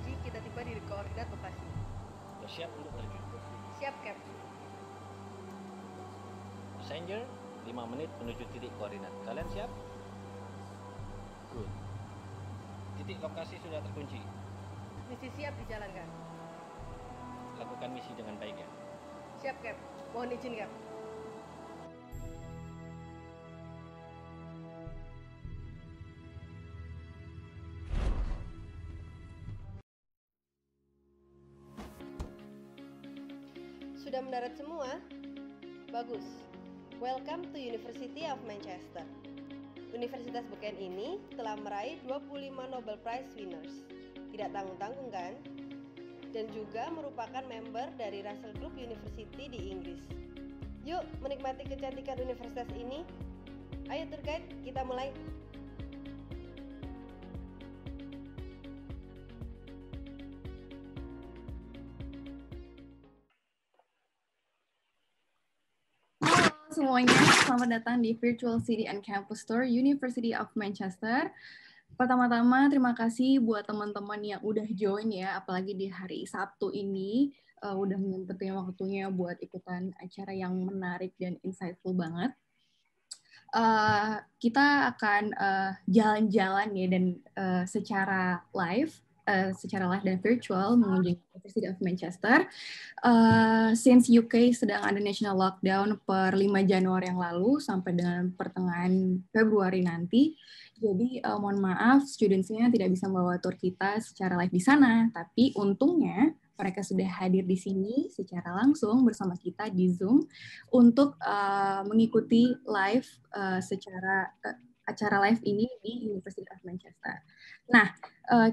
terkunci, kita tiba di koordinat lokasi. Bersiap untuk menuju. Siap, Cap. Passenger, 5 menit menuju titik koordinat. Kalian siap? Good. Titik lokasi sudah terkunci. Misi siap dijalankan. Lakukan misi dengan baik ya. Siap, Cap. Mohon izin, Cap. Sudah mendarat semua? Bagus. Welcome to University of Manchester. Universitas beken ini telah meraih 25 Nobel Prize winners. Tidak tanggung-tanggung kan? Dan juga merupakan member dari Russell Group University di Inggris. Yuk menikmati kecantikan universitas ini. Ayo tour guide, kita mulai. Semuanya, selamat datang di Virtual City and Campus Tour University of Manchester. Pertama-tama, terima kasih buat teman-teman yang udah join ya, apalagi di hari Sabtu ini, udah menyempetin waktunya buat ikutan acara yang menarik dan insightful banget. Kita akan jalan-jalan ya, dan secara live dan virtual mengunjungi University of Manchester. Since UK sedang ada national lockdown per 5 Januari yang lalu sampai dengan pertengahan Februari nanti. Jadi mohon maaf students-nya tidak bisa membawa tour kita secara live di sana, tapi untungnya mereka sudah hadir di sini secara langsung bersama kita di Zoom untuk mengikuti live secara acara live ini di University of Manchester. Nah,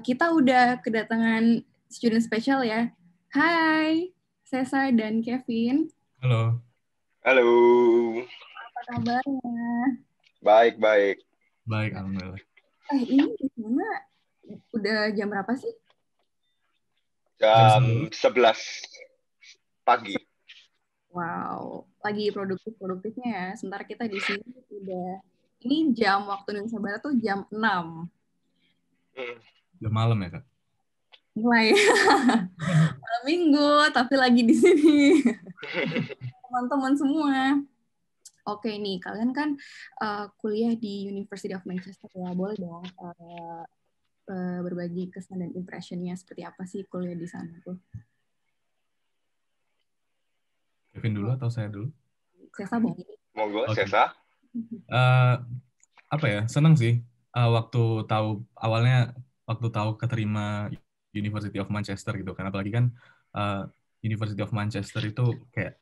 kita udah kedatangan student spesial ya. Hai, Sesa dan Kevin. Halo. Halo. Apa kabarnya? Baik, baik. Baik, alhamdulillah. Ini di sana udah jam berapa sih? Jam 11 pagi. Wow, lagi produktifnya ya. Sementara kita di sini ini jam waktu Indonesia Barat tuh jam 6. Udah malam ya, Kak? Mulai. Malam minggu, tapi lagi di sini. Teman-teman semua. Oke nih, kalian kan kuliah di University of Manchester ya. Boleh dong berbagi kesan dan impression-nya seperti apa sih kuliah di sana tuh? Kevin dulu atau saya dulu? Sesa boleh. Monggo, Okay. Sesa. Apa ya, senang sih waktu tahu keterima University of Manchester gitu kan, apalagi kan University of Manchester itu kayak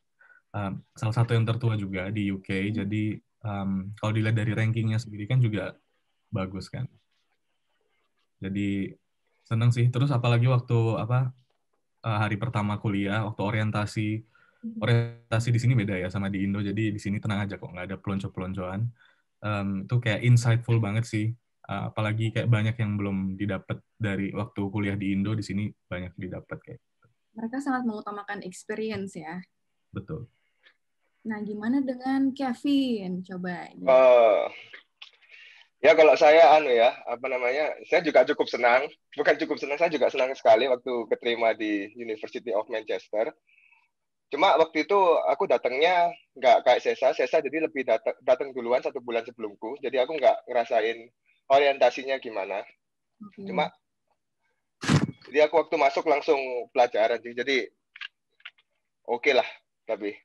salah satu yang tertua juga di UK, jadi kalau dilihat dari rankingnya sendiri kan juga bagus kan, jadi senang sih. Terus apalagi waktu hari pertama kuliah, waktu orientasi di sini beda ya sama di Indo, jadi di sini tenang aja kok, nggak ada pelonco-peloncoan. Itu kayak insightful banget sih, apalagi kayak banyak yang belum didapat dari waktu kuliah di Indo, di sini banyak didapat kayak. Mereka sangat mengutamakan experience ya. Betul. Nah, gimana dengan Kevin? Coba. Ya kalau saya saya juga cukup senang. Bukan cukup senang, saya juga senang sekali waktu keterima di University of Manchester. Cuma waktu itu aku datangnya nggak kayak Sesa jadi lebih datang duluan 1 bulan sebelumku. Jadi aku nggak ngerasain orientasinya gimana. Okay. Cuma jadi aku waktu masuk langsung pelajaran sih. Jadi oke lah, tapi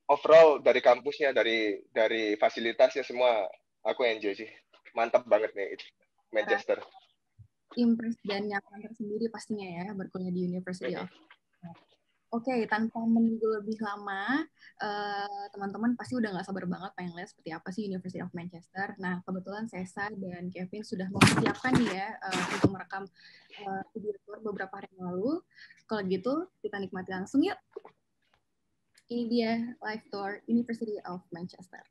overall dari kampusnya, dari fasilitasnya semua aku enjoy sih. Mantap banget nih Manchester. Impress dan nyaman tersendiri pastinya ya berkuliah di University of. Oke, tanpa menunggu lebih lama, teman-teman pasti udah nggak sabar banget pengen lihat seperti apa sih University of Manchester. Nah, kebetulan Sesa dan Kevin sudah mempersiapkan ya untuk merekam video tour beberapa hari yang lalu. Kalau gitu, kita nikmati langsung yuk. Ini dia live tour University of Manchester.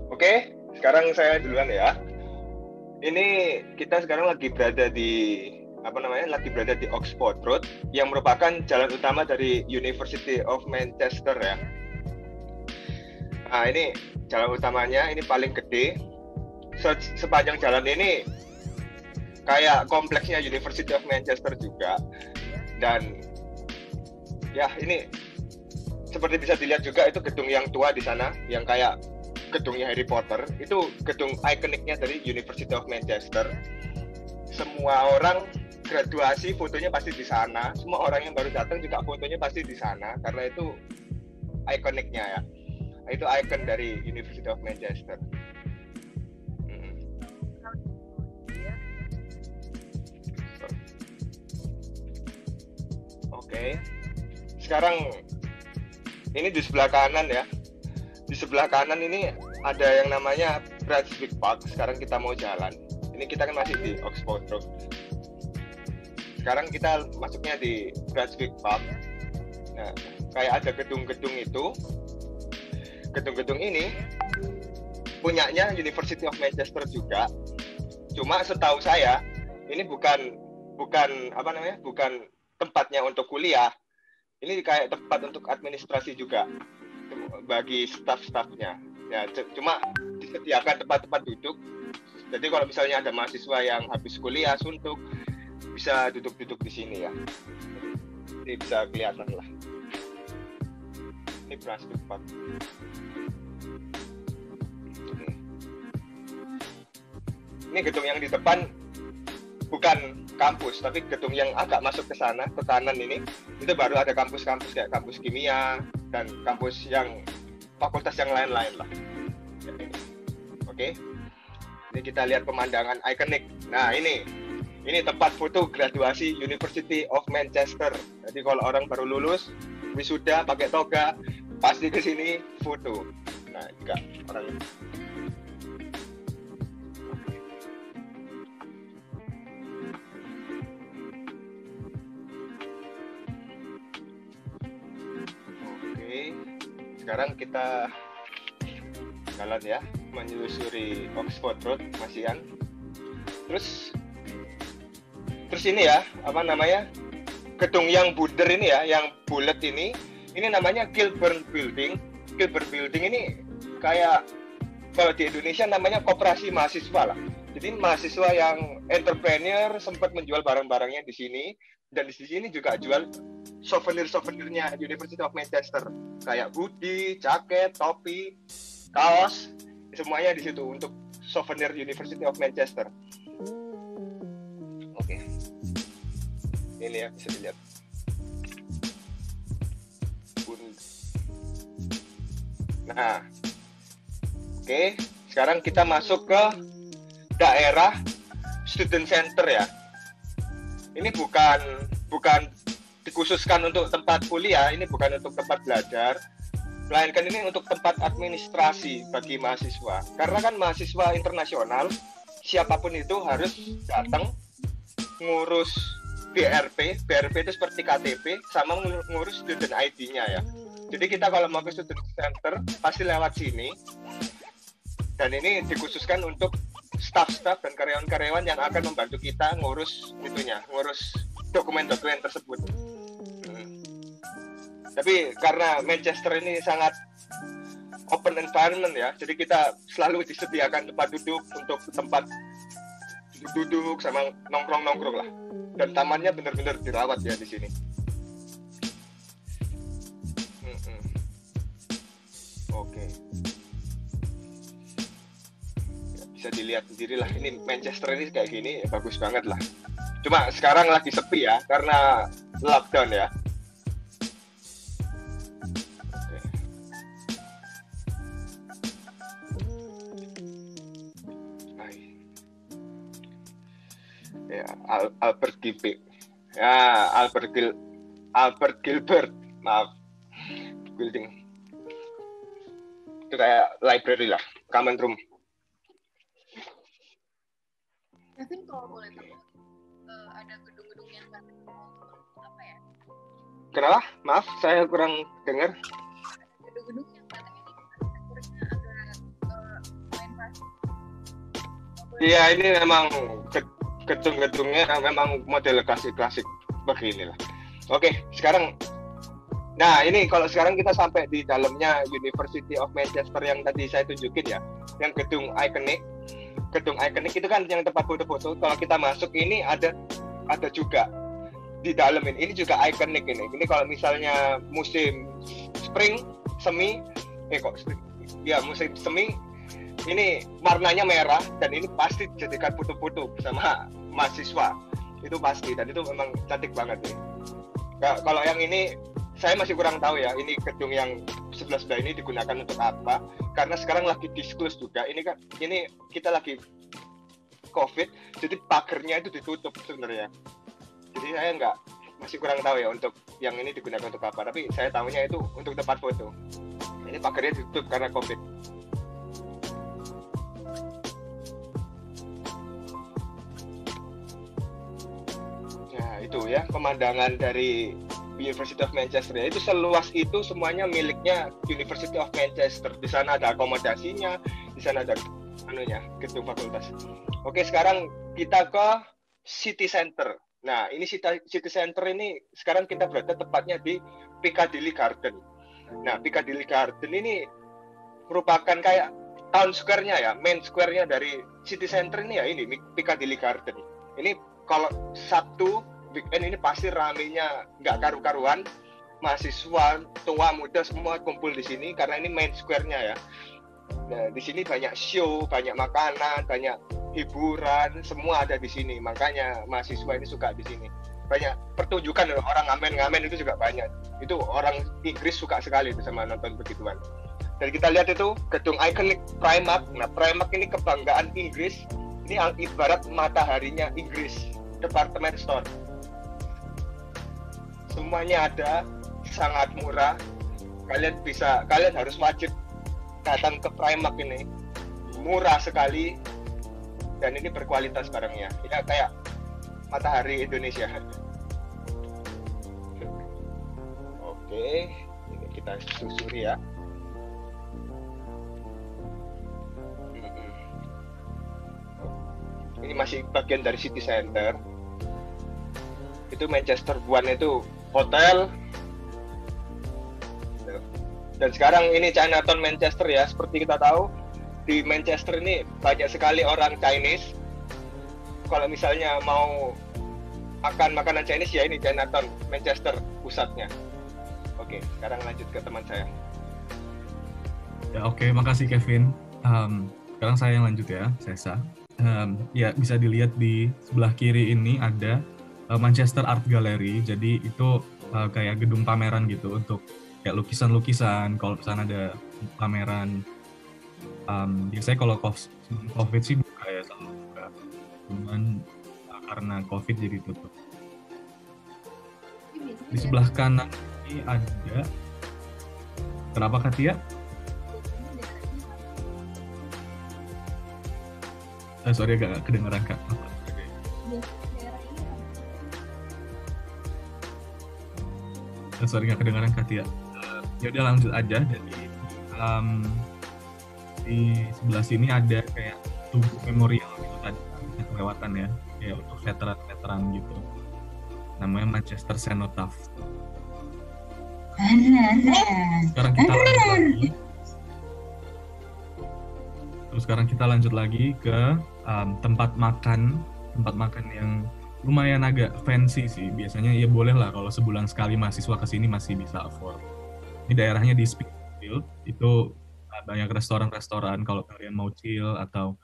Oke, sekarang saya duluan ya. Ini kita sekarang lagi berada di Oxford Road yang merupakan jalan utama dari University of Manchester ya. Nah, ini jalan utamanya ini paling gede. Sepanjang jalan ini kayak kompleksnya University of Manchester juga. Dan ya ini seperti bisa dilihat juga itu gedung yang tua di sana, yang kayak gedungnya Harry Potter. Itu gedung ikoniknya dari University of Manchester. Semua orang graduasi fotonya pasti di sana. Semua orang yang baru datang juga fotonya pasti di sana karena itu ikoniknya ya. Itu ikon dari University of Manchester. Oke. Sekarang ini di sebelah kanan ya. Di sebelah kanan ini ada yang namanya Brunswick Park. Sekarang kita mau jalan. Ini kita kan masih di Oxford Road. Sekarang kita masuknya di Brunswick Park. Nah, kayak ada gedung-gedung itu. Gedung-gedung ini punyanya University of Manchester juga. Cuma setahu saya ini bukan tempatnya untuk kuliah. Ini kayak tempat untuk administrasi juga bagi staf-stafnya. Ya, cuma disediakan tempat-tempat duduk. Jadi kalau misalnya ada mahasiswa yang habis kuliah suntuk, bisa duduk-duduk di sini ya. Ini bisa kelihatan lah. Ini Brunswick Park. Ini gedung yang di depan bukan kampus, tapi gedung yang agak masuk ke sana, ke kanan ini, itu baru ada kampus-kampus kayak kampus kimia dan kampus yang fakultas yang lain-lain lah. Oke. Ini kita lihat pemandangan ikonik. Nah, ini tempat foto graduasi University of Manchester. Jadi kalau orang baru lulus, wisuda pakai toga, pasti ke sini foto. Nah, juga orang sekarang kita jalan ya, menyusuri Oxford Road masihan. Terus ini ya, gedung yang bunder ini ya, yang bulat ini namanya Kilburn Building. Kilburn Building ini kayak kalau di Indonesia namanya koperasi mahasiswa lah. Jadi mahasiswa yang entrepreneur sempat menjual barang-barangnya di sini, dan di sini juga jual souvenir-souvenirnya University of Manchester, kayak hoodie, jaket, topi, kaos, semuanya di situ untuk souvenir University of Manchester. Oke. Ini ya, bisa dilihat. Nah, oke. Sekarang kita masuk ke daerah student center ya. Ini bukan dikhususkan untuk tempat kuliah, ini bukan untuk tempat belajar, melainkan ini untuk tempat administrasi bagi mahasiswa. Karena kan mahasiswa internasional, siapapun itu harus datang ngurus BRP itu seperti KTP, sama ngurus student ID-nya ya. Jadi kita kalau mau ke student center, pasti lewat sini. Dan ini dikhususkan untuk staff-staff dan karyawan-karyawan yang akan membantu kita ngurus dokumen-dokumen tersebut. Tapi karena Manchester ini sangat open environment ya, jadi kita selalu disediakan tempat duduk untuk tempat duduk sama nongkrong lah. Dan tamannya benar-benar dirawat ya di sini. Oke. Ya, bisa dilihat sendiri lah, ini Manchester ini kayak gini ya, bagus banget lah. Cuma sekarang lagi sepi ya, karena lockdown ya. Ya, Albert Gilbert. Ya, Albert Gilbert. Maaf. Building. Itu kayak library lah, common room. Kevin, kalau boleh tahu, ada gedung-gedung yang apa ya? Kenapa? Maaf, saya kurang dengar. Gedung-gedung yang katanya arsitekturnya agak main pasti. Iya, ini memang gedung-gedungnya memang model klasik-klasik beginilah. Oke, sekarang Nah, ini kalau sekarang kita sampai di dalamnya University of Manchester yang tadi saya tunjukin ya, yang gedung ikonik. Gedung ikonik itu kan yang tempat foto-foto. Kalau kita masuk ini ada juga di dalam ini juga ikonik ini. Ini kalau misalnya musim spring, semi, musim semi, ini warnanya merah dan ini pasti dijadikan foto-foto bersama mahasiswa. Itu pasti, dan itu memang cantik banget nih. Kalau yang ini saya masih kurang tahu ya, ini gedung yang sebelah ini digunakan untuk apa, karena sekarang lagi disclose juga, ini kita lagi COVID, jadi pagernya itu ditutup sebenarnya. Jadi saya masih kurang tahu ya untuk yang ini digunakan untuk apa, tapi saya tahunya itu untuk tempat foto. Ini pagernya ditutup karena COVID. Nah itu ya pemandangan dari University of Manchester ya. Itu seluas itu semuanya miliknya University of Manchester. Di sana ada akomodasinya, di sana ada gedung fakultas. Oke, sekarang kita ke City Center. Nah, ini City Center ini sekarang kita berada tepatnya di Piccadilly Garden. Nah, Piccadilly Garden ini merupakan kayak town square-nya ya, main square-nya dari City Center ini ya, ini Piccadilly Garden. Ini kalau Sabtu weekend ini pasti ramenya nggak karu-karuan, mahasiswa tua muda semua kumpul di sini karena ini main square-nya ya. Nah, di sini banyak show, banyak makanan, banyak hiburan, semua ada di sini. Makanya mahasiswa ini suka di sini. Banyak pertunjukan, orang ngamen-ngamen itu juga banyak. Itu orang Inggris suka sekali itu sama nonton begituan. Dan kita lihat itu gedung ikonik Primark. Nah, Primark ini kebanggaan Inggris. Ini ibarat mataharinya Inggris, department store. Semuanya ada, sangat murah. Kalian harus wajib datang ke Primark ini. Murah sekali dan ini berkualitas barangnya. Ini kayak matahari Indonesia. Oke, ini kita susuri ya. Ini masih bagian dari City Center. Itu Manchester One itu hotel. Dan sekarang ini Chinatown Manchester ya, seperti kita tahu di Manchester ini banyak sekali orang Chinese. Kalau misalnya mau makan makanan Chinese ya ini Chinatown Manchester pusatnya. Oke, sekarang lanjut ke teman saya. Ya oke, makasih Kevin. Sekarang saya yang lanjut ya, Sesa. Ya bisa dilihat di sebelah kiri ini ada Manchester Art Gallery. Jadi itu kayak gedung pameran gitu untuk kayak lukisan-lukisan. Kalau sana ada pameran, biasanya kalau COVID sih buka ya, selalu buka. Cuman karena COVID jadi tutup. Di sebelah kanan ini ada, kenapa Katia? Sorry agak kedengeran Kak. Sorry nggak kedengeran Katia. Ya udah lanjut aja. Jadi di sebelah sini ada kayak tugu memorial gitu tadi kita kelewatan ya, kayak untuk veteran gitu. Namanya Manchester Cenotaph. Sekarang kita lanjut lagi. Terus sekarang kita lanjut lagi ke tempat makan yang lumayan agak fancy sih. Biasanya ya boleh lah kalau sebulan sekali mahasiswa kesini masih bisa afford. Ini daerahnya di Spitalfields, itu banyak restoran-restoran kalau kalian mau chill atau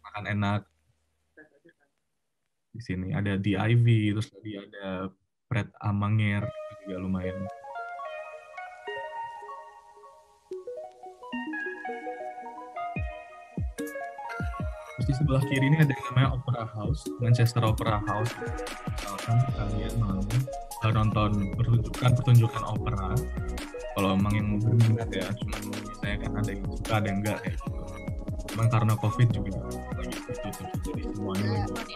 makan enak. Di sini ada di Ivy, terus tadi ada Pret a Manger, itu juga lumayan. Terus di sebelah kiri ini ada yang namanya Opera House, Manchester Opera House. Misalkan kalian mau nonton pertunjukan opera, kalau emang yang berminat ya, cuma misalnya kan ada yang suka ada yang enggak ya gitu. Cuman karena COVID juga lagi tutup, jadi semuanya lagi.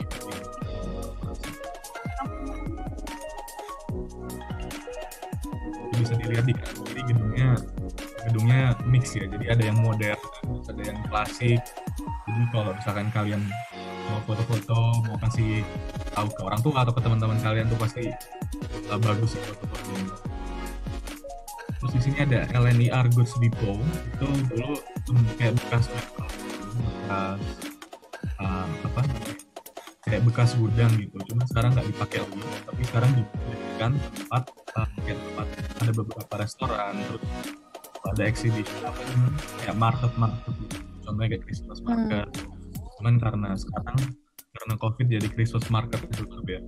Bisa dilihat di kanan kiri gedungnya mix ya, jadi ada yang modern, ada yang klasik. Jadi kalau misalkan kalian mau foto-foto, mau kasih tahu ke orang tua atau ke teman-teman kalian tuh pasti bagus sih foto-fotonya. Terus di sini ada LNER Goods Depot, itu dulu kayak bekas apa kayak bekas gudang gitu, cuma sekarang nggak dipakai lagi, tapi sekarang dijadikan tempat kayak tempat ada beberapa restoran, terus ada exhibition kayak market gitu. Contohnya kayak Christmas market. Cuman karena sekarang karena COVID jadi Christmas market tutup ya.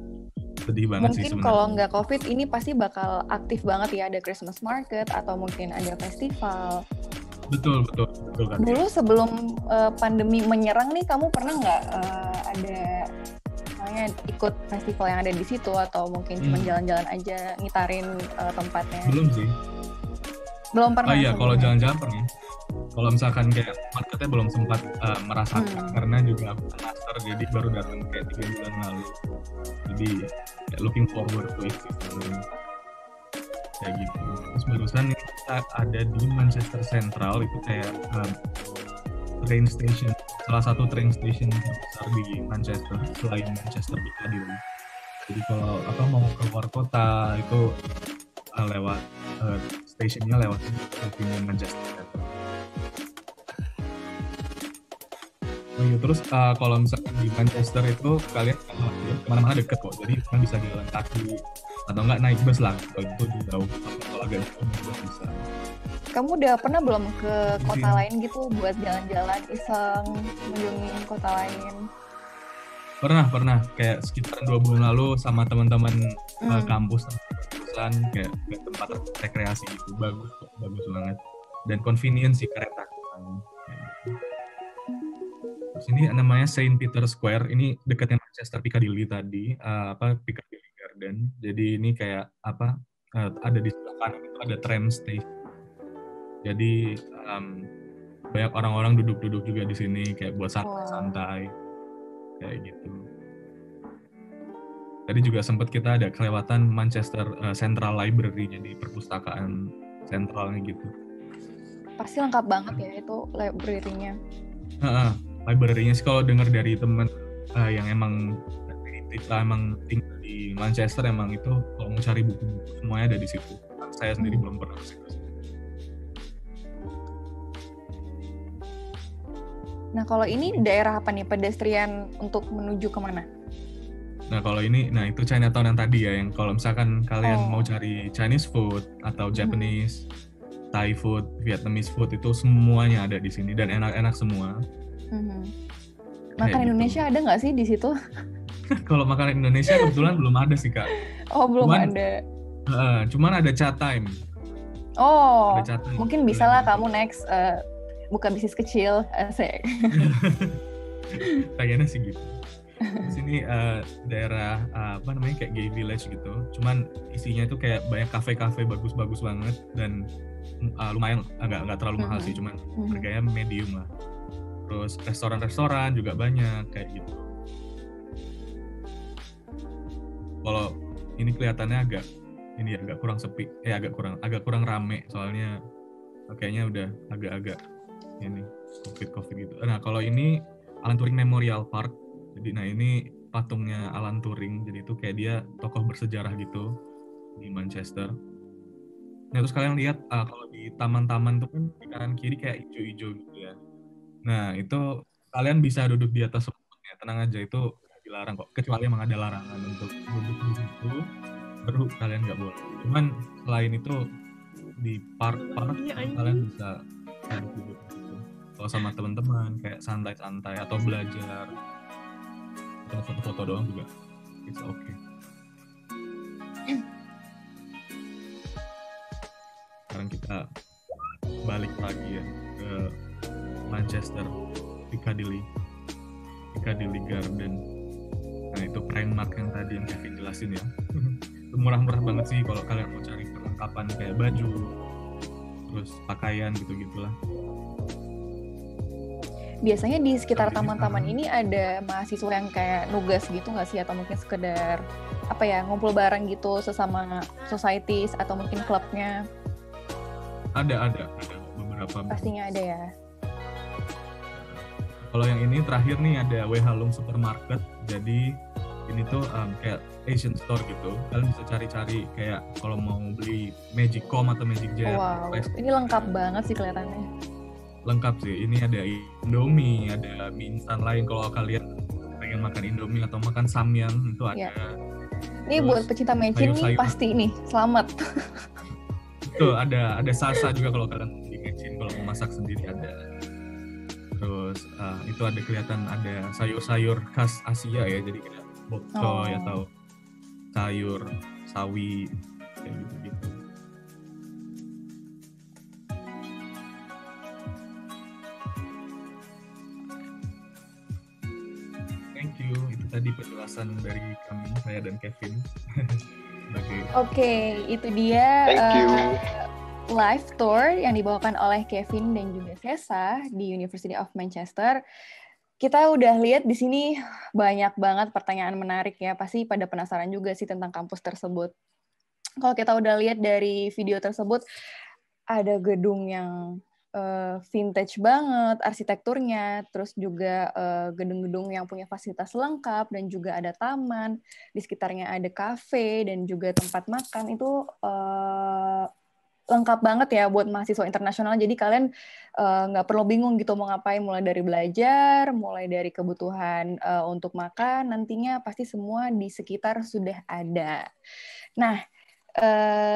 Sedih banget sih Mungkin sebenarnya. kalau nggak COVID ini pasti bakal aktif banget ya, ada Christmas market atau mungkin ada festival. Betul kan. Dulu sebelum pandemi menyerang nih, kamu pernah nggak ada misalnya ikut festival yang ada di situ atau mungkin cuma jalan-jalan aja ngitarin tempatnya? Belum sih. Belum pernah. Iya, kalau jalan-jalan pernah. Kalau misalkan kayak marketnya belum sempat merasakan karena juga aku master, jadi baru datang kayak 3 bulan lalu. Jadi kayak looking forward to it kayak gitu. Terus barusan kita ada di Manchester Central, itu kayak train station, salah satu train station terbesar di Manchester selain Manchester Piccadilly. Jadi kalau mau keluar kota itu lewat stationnya lewat Manchester Central. Oh iya, terus kalau misalkan di Manchester itu kalian kemana-mana deket kok, jadi kalian bisa jalan kaki atau enggak naik bus lah, kalau itu jauh, kalau agak jauh juga bisa. Kamu udah pernah belum ke kota lain gitu buat jalan-jalan iseng mengunjungi kota lain? Pernah kayak sekitar 2 bulan lalu sama teman-teman kampus terusan kayak tempat rekreasi gitu, bagus banget dan convenience sih kereta. Terus ini namanya Saint Peter Square, ini dekatnya Manchester Piccadilly tadi, Piccadilly Garden. Jadi ini kayak ada di sebelah kanan itu ada tram station. Jadi banyak orang-orang duduk-duduk juga di sini kayak buat santai-santai kayak gitu. Tadi juga sempat kita ada kelewatan Manchester Central Library, jadi perpustakaan sentralnya gitu. Pasti lengkap banget ya itu library-nya. Library-nya sih kalau dengar dari teman yang emang tinggal di Manchester, emang itu kalau mau cari buku-buku semuanya ada di situ. Saya sendiri belum pernah ke situ. Nah kalau ini daerah apa nih, pedestrian untuk menuju kemana? Nah kalau ini, itu Chinatown yang tadi ya, yang kalau misalkan kalian mau cari Chinese food atau Japanese, Thai food, Vietnamese food, itu semuanya ada di sini dan enak-enak semua. Makan Indonesia ada nggak sih di situ? Kalau makanan Indonesia kebetulan belum ada sih, Kak. Oh, belum ada. Cuman ada chat time. Oh, ada chat time. Mungkin bisa lah kamu next buka bisnis kecil, asik. Kayaknya sih gitu. Di sini daerah kayak gay village gitu. Cuman isinya itu kayak banyak kafe-kafe bagus-bagus banget dan lumayan nggak terlalu mahal sih, cuman harganya medium lah. Terus restoran-restoran juga banyak kayak gitu. Kalau ini kelihatannya agak kurang sepi, agak kurang rame soalnya kayaknya udah agak-agak ini COVID gitu. Nah kalau ini Alan Turing Memorial Park, jadi ini patungnya Alan Turing, jadi itu kayak dia tokoh bersejarah gitu di Manchester. Nah terus kalian lihat kalau di taman-taman tuh kan di kanan kiri kayak hijau-hijau gitu ya. Nah itu kalian bisa duduk di atas rumputnya, tenang aja, itu nggak dilarang kok, kecuali emang ada larangan untuk duduk di situ, baru kalian nggak boleh. Cuman selain itu di park-park kalian bisa duduk di situ. Kalau sama teman-teman kayak santai-santai atau belajar atau foto-foto doang juga it's okay. Sekarang kita balik lagi ya ke Manchester Piccadilly Garden. Nah itu Primark yang tadi yang Kevin jelasin ya. Itu murah-murah banget sih kalau kalian mau cari perlengkapan kayak baju, terus pakaian gitu-gitulah. Biasanya di sekitar taman-taman ini ada mahasiswa yang kayak nugas gitu nggak sih, atau mungkin sekedar ngumpul bareng gitu sesama societies atau mungkin klubnya? Ada beberapa. Pastinya ada ya. Kalau yang ini terakhir nih ada WH Lung Supermarket. Jadi ini tuh kayak Asian store gitu. Kalian bisa cari-cari kayak kalau mau beli Magic Com atau Magic Jar. Wow, ini lengkap banget sih kelihatannya. Lengkap sih. Ini ada Indomie, ada mie instan lain kalau kalian pengen makan Indomie atau makan samyang itu ada. Ini buat pecinta mecin nih pasti nih selamat. Itu ada salsa juga kalau kalian di mecin, kalau mau masak sendiri ada. Terus itu ada kelihatan ada sayur-sayur khas Asia ya, jadi kayak bok choy atau sayur sawi kayak gitu-gitu. Thank you. Itu tadi penjelasan dari kami, saya dan Kevin. Oke, itu dia Thank you. Live tour yang dibawakan oleh Kevin dan juga Sesa di University of Manchester. Kita udah lihat di sini banyak banget pertanyaan menarik ya. Pasti pada penasaran juga sih tentang kampus tersebut. Kalau kita udah lihat dari video tersebut, ada gedung yang vintage banget arsitekturnya, terus juga gedung-gedung yang punya fasilitas lengkap, dan juga ada taman, di sekitarnya ada kafe, dan juga tempat makan. Itu lengkap banget ya buat mahasiswa internasional. Jadi kalian nggak perlu bingung gitu mau ngapain, mulai dari belajar, mulai dari kebutuhan untuk makan, nantinya pasti semua di sekitar sudah ada. Nah,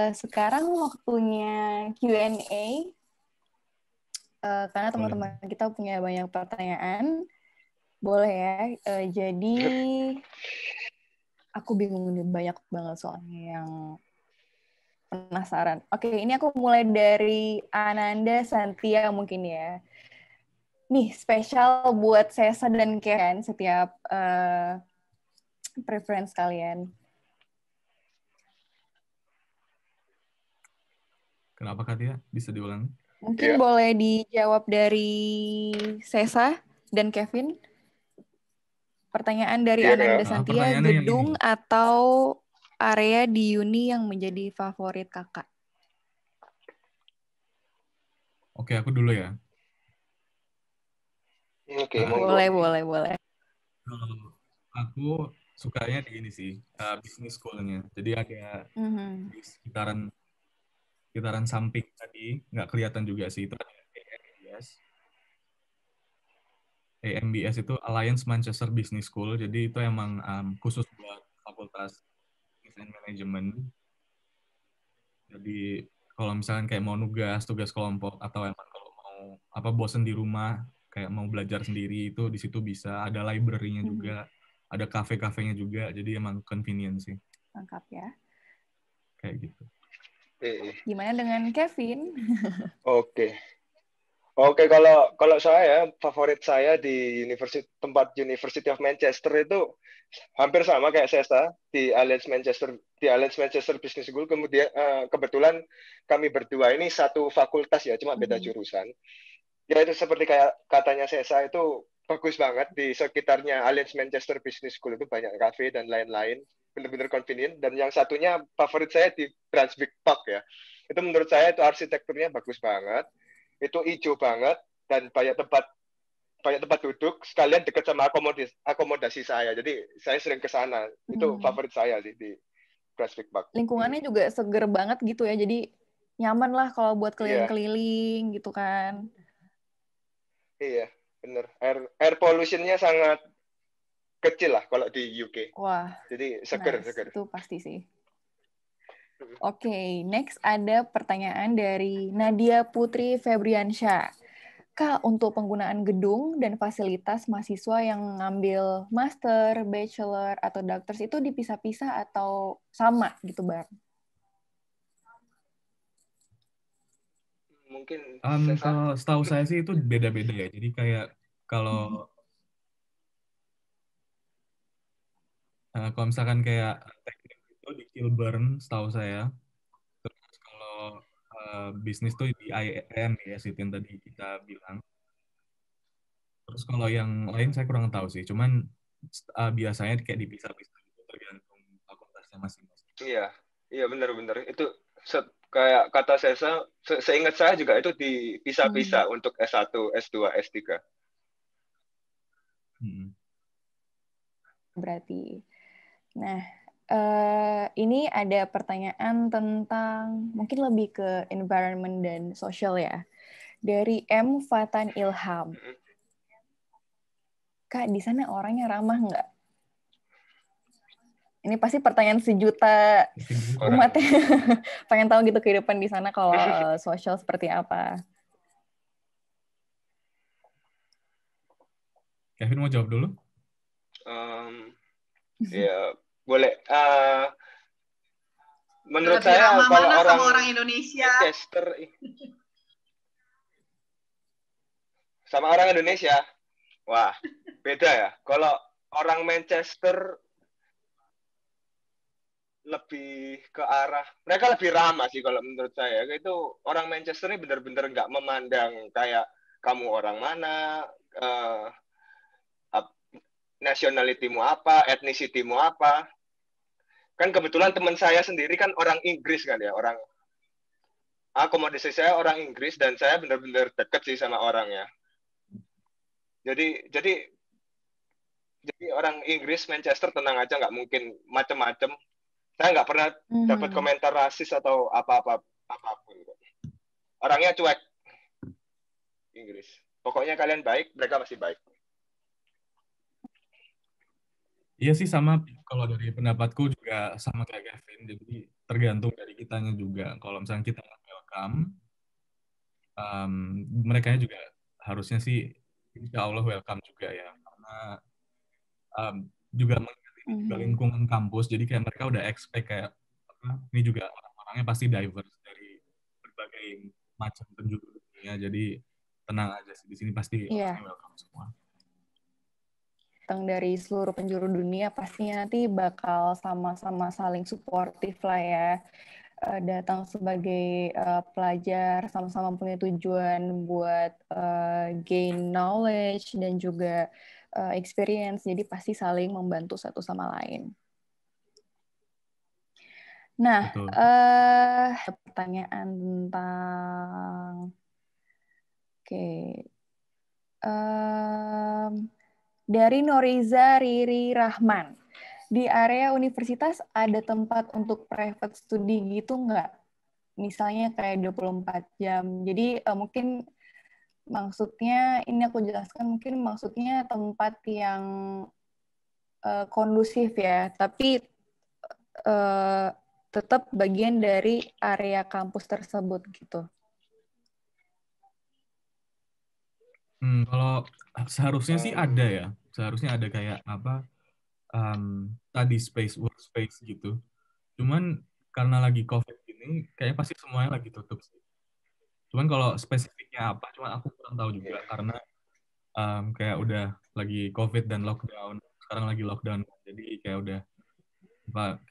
sekarang waktunya Q&A, karena teman-teman kita punya banyak pertanyaan. Boleh ya. Jadi aku bingung nih, banyak banget soalnya yang penasaran. Oke, ini aku mulai dari Ananda Santia mungkin ya. Nih, spesial buat Sesa dan Ken setiap preference kalian. Kenapa Katia? Bisa diulang? Mungkin boleh dijawab dari Sesa dan Kevin. Pertanyaan dari Ananda Santia, gedung atau area di Uni yang menjadi favorit kakak? Oke, aku dulu ya. Oke, boleh. Aku sukanya di ini sih, business school-nya. Jadi ada di sekitaran samping tadi, nggak kelihatan juga sih, itu ada AMBS. AMBS itu Alliance Manchester Business School, jadi itu emang khusus buat fakultas Business and Management. Jadi kalau misalkan kayak mau tugas kelompok, atau emang kalau mau bosen di rumah, kayak mau belajar sendiri, itu di situ bisa. Ada library-nya juga, ada kafe-kafenya juga, jadi emang convenient sih. Lengkap ya. Kayak gitu. Gimana dengan Kevin? Oke, kalau saya, favorit saya di tempat University of Manchester itu hampir sama kayak Sesa di Alliance Manchester Business School. Kemudian kebetulan kami berdua ini satu fakultas ya, cuma beda jurusan. Ya itu seperti kayak katanya Sesa, itu bagus banget di sekitarnya Alliance Manchester Business School, itu banyak kafe dan lain-lain, benar-benar convenient. Dan yang satunya favorit saya di Brunswick Park ya. Itu menurut saya itu arsitekturnya bagus banget, itu hijau banget, dan banyak tempat duduk, sekalian dekat sama akomodasi saya. Jadi saya sering ke sana. Itu favorit saya sih di Brunswick Park. Lingkungannya juga seger banget gitu ya. Jadi nyaman lah kalau buat keliling-keliling gitu kan. Iya, bener. Air pollution-nya sangat kecil lah kalau di UK. Wah, jadi seger. Itu pasti sih. Oke, next ada pertanyaan dari Nadia Putri Febriansyah. Kak, untuk penggunaan gedung dan fasilitas mahasiswa yang ngambil master, bachelor, atau doctors itu dipisah-pisah atau sama gitu, Bang? Mungkin kalau setahu saya sih itu beda-beda ya. Jadi kayak kalau misalkan kayak teknik itu di Kilburn, setahu saya. Terus kalau bisnis tuh di IAM ya, Sitin tadi kita bilang. Terus kalau yang lain saya kurang tahu sih. Cuman biasanya kayak dipisah-pisah itu tergantung fakultasnya masing-masing. Iya benar-benar. Itu kayak kata Sesa, seingat saya juga itu dipisah-pisah untuk S1, S2, S3. Berarti. Nah, ini ada pertanyaan tentang mungkin lebih ke environment dan social ya. Dari M. Fatan Ilham. Kak, di sana orangnya ramah nggak? Ini pasti pertanyaan sejuta umat ya. Pengen tahu gitu kehidupan di sana kalau social seperti apa. Kevin mau jawab dulu? Ya, boleh. Menurut Lebih saya ramah kalau mana sama orang Indonesia? Manchester sama orang Indonesia, wah beda ya. Kalau orang Manchester lebih ke arah, mereka lebih ramah sih kalau menurut saya. Itu orang Manchester ini benar-benar nggak memandang kayak kamu orang mana, nationality-mu apa, ethnicity-mu apa. Kan kebetulan teman saya sendiri kan orang Inggris kan ya, orang akomodasi saya orang Inggris dan saya benar-benar dekat sih sama orangnya. Jadi orang Inggris Manchester tenang aja, nggak mungkin macam-macam. Saya nggak pernah dapat komentar rasis atau apapun. Orangnya cuek Inggris. Pokoknya kalian baik, mereka pasti baik. Iya sih, sama kalau dari pendapatku juga sama kayak Kevin. Jadi tergantung dari kitanya juga. Kalau misalnya kita welcome, mereka juga harusnya sih insya Allah welcome juga ya. Karena juga mengerti lingkungan kampus. Jadi kayak mereka udah expect kayak ini juga orang-orangnya pasti diverse dari berbagai macam penjuru dunia. Jadi tenang aja sih, di sini pasti welcome semua. Datang dari seluruh penjuru dunia pastinya nanti bakal sama-sama saling suportif lah ya. Datang sebagai pelajar, sama-sama punya tujuan buat gain knowledge dan juga experience, jadi pasti saling membantu satu sama lain. Nah, pertanyaan tentang dari Noriza Riri Rahman. Di area universitas ada tempat untuk private study gitu nggak? Misalnya kayak 24 jam. Jadi mungkin maksudnya, ini aku jelaskan, mungkin maksudnya tempat yang kondusif ya, tapi tetap bagian dari area kampus tersebut gitu. Kalau seharusnya sih ada ya. Seharusnya ada kayak apa, study space, workspace gitu. Cuman karena lagi COVID ini, kayaknya pasti semuanya lagi tutup sih. Cuman kalau spesifiknya apa, cuman aku kurang tahu juga karena kayak udah lagi COVID dan lockdown. Sekarang lagi lockdown, jadi kayak udah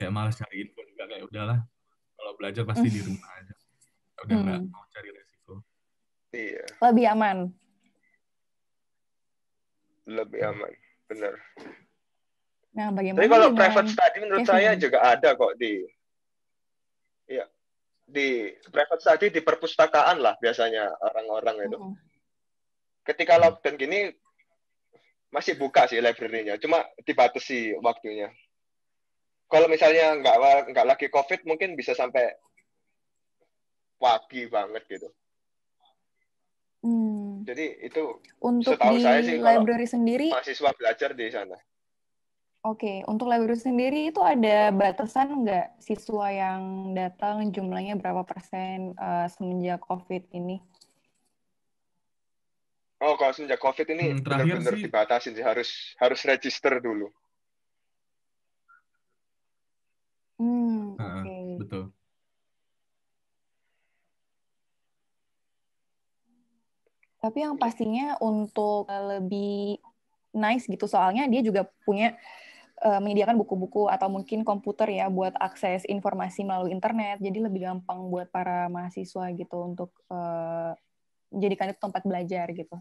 kayak malas cari info juga, kayak udahlah kalau belajar pasti di rumah aja. Udah nggak mau cari resiko. Iya. Lebih aman. Lebih aman, benar. Nah, bagaimana? Tapi kalau private study menurut saya juga ada kok di private study di perpustakaan lah biasanya orang-orang itu. Ketika lockdown gini masih buka sih library-nya, cuma dibatasi waktunya. Kalau misalnya nggak lagi COVID mungkin bisa sampai pagi banget gitu. Jadi itu untuk setahu di saya sih library sendiri mahasiswa belajar di sana. Oke, untuk library sendiri itu ada batasan nggak siswa yang datang, jumlahnya berapa persen semenjak COVID ini? Oh, kalau semenjak COVID ini benar-benar dibatasin sih, harus register dulu. Oke. Betul. Tapi yang pastinya untuk lebih nice gitu, soalnya dia juga punya menyediakan buku-buku atau mungkin komputer ya buat akses informasi melalui internet, jadi lebih gampang buat para mahasiswa gitu untuk menjadikan itu tempat belajar gitu.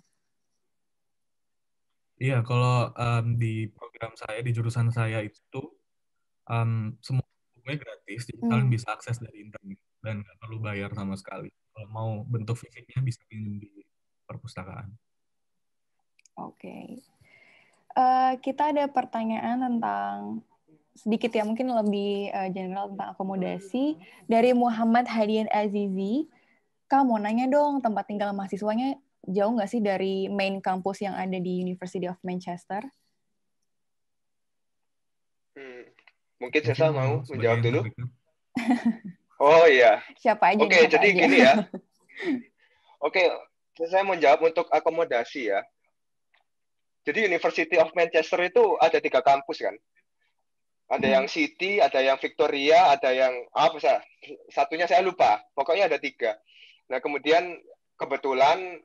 Iya, kalau di program saya, di jurusan saya itu semua bukunya gratis, jadi kalian bisa akses dari internet dan nggak perlu bayar sama sekali. Kalau mau bentuk fisiknya bisa pinjam di perpustakaan. Oke. Kita ada pertanyaan tentang sedikit ya, mungkin lebih general tentang akomodasi. Dari Muhammad Hadian Azizi, Kak mau nanya dong, tempat tinggal mahasiswanya jauh nggak sih dari main kampus yang ada di University of Manchester? Mungkin Mungkin Sesa mau sebagai menjawab yang dulu. terdekat. Oh iya. Siapa aja Oke, nih, siapa jadi aja? gini ya. Oke, saya menjawab untuk akomodasi ya. Jadi University of Manchester itu ada 3 kampus kan. Ada yang City, ada yang Victoria, ada yang apa sih? Satunya saya lupa. Pokoknya ada 3. Nah kemudian kebetulan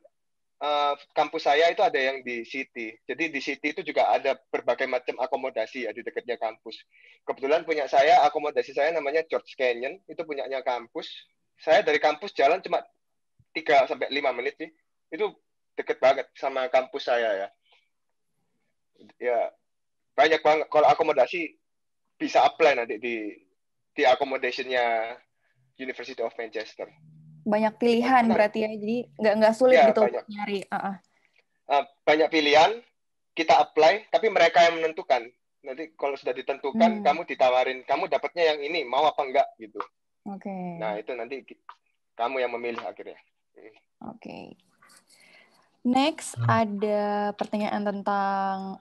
kampus saya itu ada yang di City. Jadi di City itu juga ada berbagai macam akomodasi ya di dekatnya kampus. Kebetulan punya saya, akomodasi saya namanya George Canyon, itu punyanya kampus. Saya dari kampus jalan cuma 3-5 menit sih. Itu deket banget sama kampus saya ya. Ya, banyak banget. Kalau akomodasi bisa apply nanti di accommodation-nya University of Manchester. Banyak pilihan Tenang. Berarti ya, jadi nggak sulit Ya, gitu banyak. untuk nyari. Banyak pilihan, kita apply, tapi mereka yang menentukan. Nanti kalau sudah ditentukan, kamu ditawarin, kamu dapatnya yang ini, mau apa enggak gitu. Oke. Nah itu nanti kamu yang memilih akhirnya. Oke. Next ada pertanyaan tentang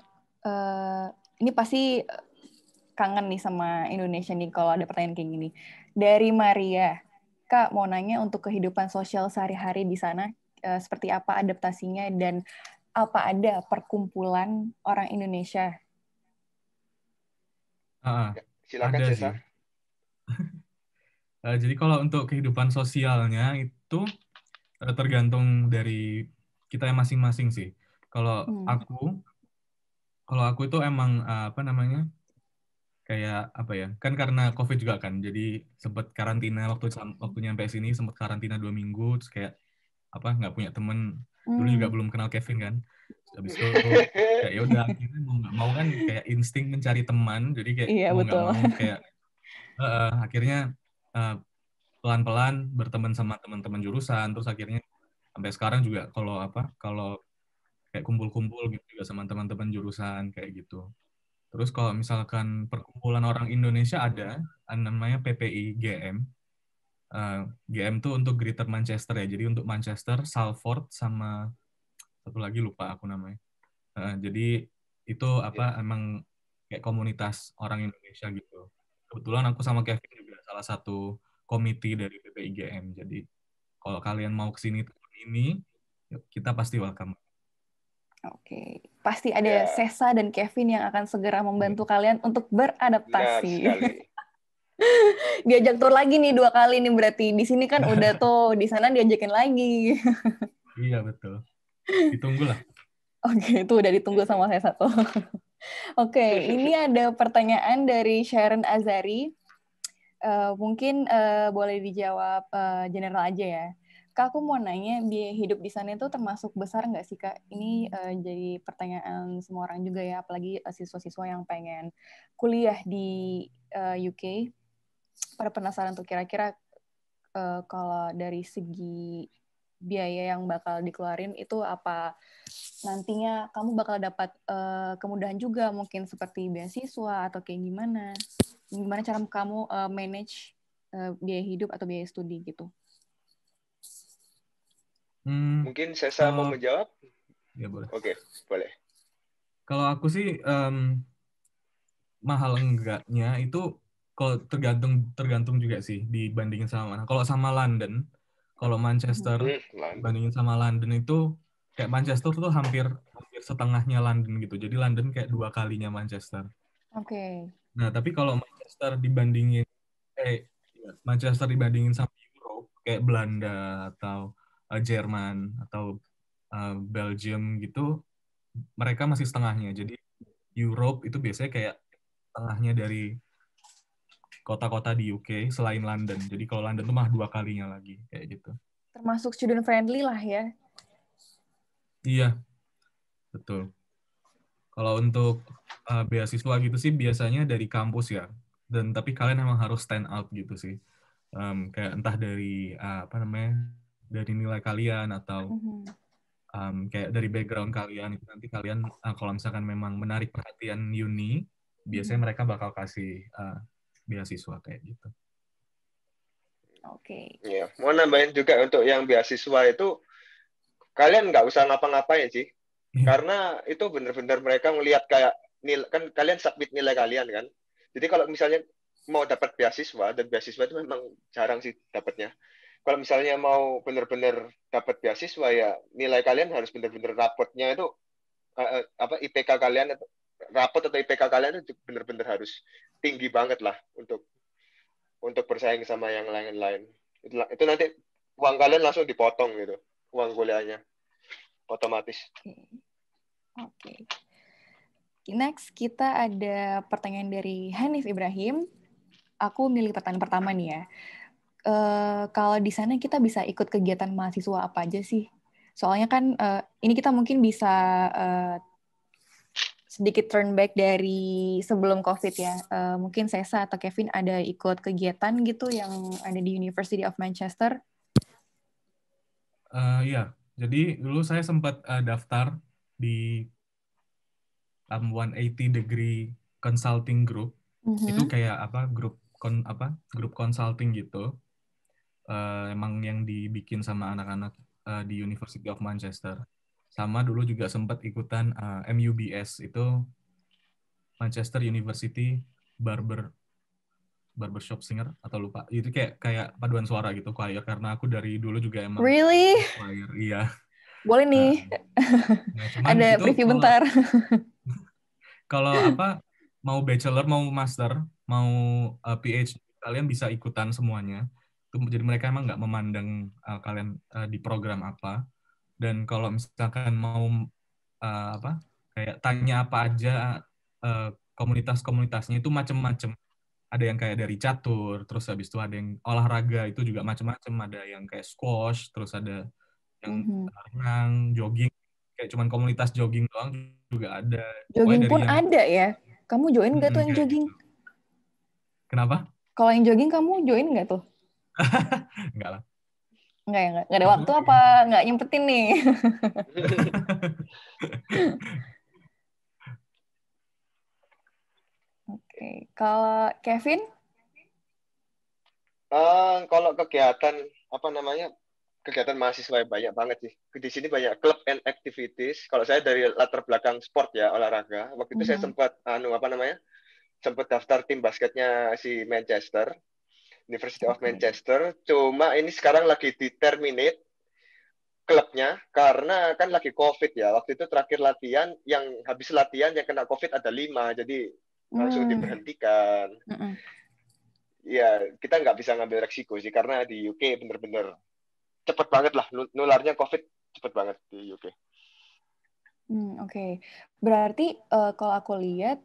ini pasti kangen nih sama Indonesia nih kalau ada pertanyaan kayak gini. Dari Maria, Kak mau nanya untuk kehidupan sosial sehari-hari di sana seperti apa adaptasinya dan apa ada perkumpulan orang Indonesia? Silakan Ada Cesa. sih. Jadi kalau untuk kehidupan sosialnya itu tergantung dari kita yang masing-masing sih. Kalau aku itu emang kayak apa ya? Kan karena COVID juga kan, jadi sempat karantina waktu nyampe sini sempat karantina 2 minggu, terus kayak nggak punya temen. Dulu juga belum kenal Kevin kan. Habis itu kayak ya udah akhirnya mau nggak mau kan kayak insting mencari teman, jadi kayak mau nggak mau kayak akhirnya pelan-pelan berteman sama teman-teman jurusan, terus akhirnya sampai sekarang juga kalau kayak kumpul-kumpul gitu juga sama teman-teman jurusan kayak gitu. Terus kalau misalkan perkumpulan orang Indonesia ada namanya PPI GM. GM tuh untuk Greater Manchester ya. Jadi untuk Manchester, Salford sama satu lagi lupa aku namanya. Jadi itu emang kayak komunitas orang Indonesia gitu. Kebetulan aku sama Kevin juga salah satu komite dari PPI GM. Jadi kalau kalian mau kesini tahun ini, kita pasti welcome. Oke, pasti ada Sesa dan Kevin yang akan segera membantu kalian untuk beradaptasi. Benar sekali. Diajak tur lagi nih 2 kali nih berarti. Di sini kan udah tuh, di sana diajakin lagi. Iya betul. Ditunggu lah. Oke, itu udah ditunggu sama saya satu. Oke, ini ada pertanyaan dari Sharon Azari. Mungkin boleh dijawab general aja ya. Kak, aku mau nanya, biaya hidup di sana itu termasuk besar nggak sih, Kak? Ini jadi pertanyaan semua orang juga ya, apalagi siswa-siswa yang pengen kuliah di UK. Pada penasaran tuh kira-kira kalau dari segi biaya yang bakal dikeluarin itu apa nantinya kamu bakal dapat kemudahan juga mungkin seperti beasiswa atau kayak gimana? Gimana cara kamu manage biaya hidup atau biaya studi gitu? Mungkin Sesa mau menjawab? Ya boleh. Oke, boleh. Kalau aku sih mahal enggaknya itu kalau tergantung juga sih dibandingin sama mana. Kalau sama London, kalau Manchester bandingin sama London itu kayak Manchester tuh hampir setengahnya London gitu. Jadi London kayak 2 kalinya Manchester. Oke. Nah, tapi kalau Manchester dibandingin sama Europe kayak Belanda atau Jerman atau Belgium gitu, mereka masih setengahnya. Jadi Europe itu biasanya kayak setengahnya dari kota-kota di UK selain London. Jadi kalau London tuh mah 2 kalinya lagi kayak gitu. Termasuk student friendly lah ya. Iya, betul. Kalau untuk beasiswa gitu sih biasanya dari kampus ya. Tapi kalian emang harus stand out gitu sih. Kayak entah dari dari nilai kalian atau kayak dari background kalian itu nanti kalian kalau misalkan memang menarik perhatian uni biasanya mereka bakal kasih beasiswa kayak gitu. Oke. Iya, mau nambahin juga untuk yang beasiswa itu kalian nggak usah ngapa-ngapain sih, karena itu benar-benar mereka ngelihat kayak nilai, kan kalian submit nilai kalian kan. Jadi kalau misalnya mau dapat beasiswa, dan beasiswa itu memang jarang sih dapatnya. Kalau misalnya mau benar-benar dapat beasiswa ya nilai kalian harus benar-benar rapotnya itu apa IPK kalian rapot atau IPK kalian itu benar-benar harus tinggi banget lah untuk bersaing sama yang lain-lain. Itu nanti uang kalian langsung dipotong gitu, uang kuliahnya otomatis. Oke. Next kita ada pertanyaan dari Hanif Ibrahim. Aku milih pertanyaan pertama nih ya. Kalau di sana kita bisa ikut kegiatan mahasiswa apa aja sih? Soalnya kan ini kita mungkin bisa sedikit turn back dari sebelum COVID ya. Mungkin Sesa atau Kevin ada ikut kegiatan gitu yang ada di University of Manchester? Iya, jadi dulu saya sempat daftar di 180 degree consulting group. Itu kayak grup consulting gitu. Emang yang dibikin sama anak-anak di University of Manchester. Sama dulu juga sempat ikutan MUBS, itu Manchester University Barbershop Singer atau lupa. Itu kayak paduan suara gitu, choir, karena aku dari dulu juga emang Really? choir. Iya. Boleh nih. Nah, cuman Ada itu preview bentar. kalau mau bachelor, mau master, mau PhD, kalian bisa ikutan semuanya. Jadi mereka emang nggak memandang kalian di program apa. Dan kalau misalkan mau kayak tanya apa aja, komunitas-komunitasnya itu macam-macam. Ada yang kayak dari catur, terus habis itu ada yang olahraga, itu juga macam-macam. Ada yang kayak squash, terus ada yang renang, jogging. Kayak cuman komunitas jogging doang juga ada. Jogging Pokoknya dari pun yang ada ya? Kamu join nggak tuh yang kayak jogging? gitu. Kenapa? Kalau yang jogging kamu join nggak tuh? Enggak lah. Nggak ya, nggak ada waktu apa nggak nyempetin nih? Oke, kalau Kevin? Kalau kegiatan kegiatan mahasiswa banyak banget sih. Di sini banyak club and activities. Kalau saya dari latar belakang sport ya, olahraga. Waktu itu saya sempat sempat daftar tim basketnya si Manchester, University of Manchester. Cuma ini sekarang lagi di terminate klubnya karena kan lagi COVID ya. Waktu itu terakhir latihan, yang habis latihan yang kena COVID ada 5, jadi langsung diberhentikan. Ya, kita nggak bisa ngambil resiko sih karena di UK bener-bener cepet banget lah nularnya COVID, cepet banget di UK. Oke. Berarti kalau aku lihat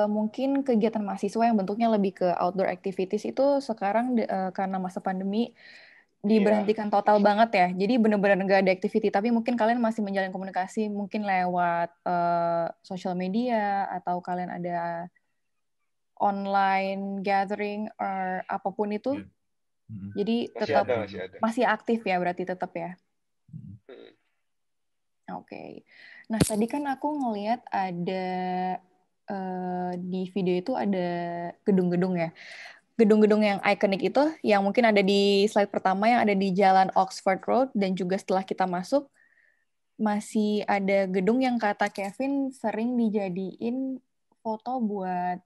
mungkin kegiatan mahasiswa yang bentuknya lebih ke outdoor activities itu sekarang karena masa pandemi diberhentikan total banget ya. Jadi benar-benar nggak ada activity, tapi mungkin kalian masih menjalin komunikasi mungkin lewat social media atau kalian ada online gathering or apapun itu. Jadi tetap masih aktif ya, berarti tetap ya. Oke. Nah, tadi kan aku ngelihat ada di video itu ada gedung-gedung ya. Gedung-gedung yang ikonik itu yang mungkin ada di slide pertama yang ada di Jalan Oxford Road, dan juga setelah kita masuk masih ada gedung yang kata Kevin sering dijadiin foto buat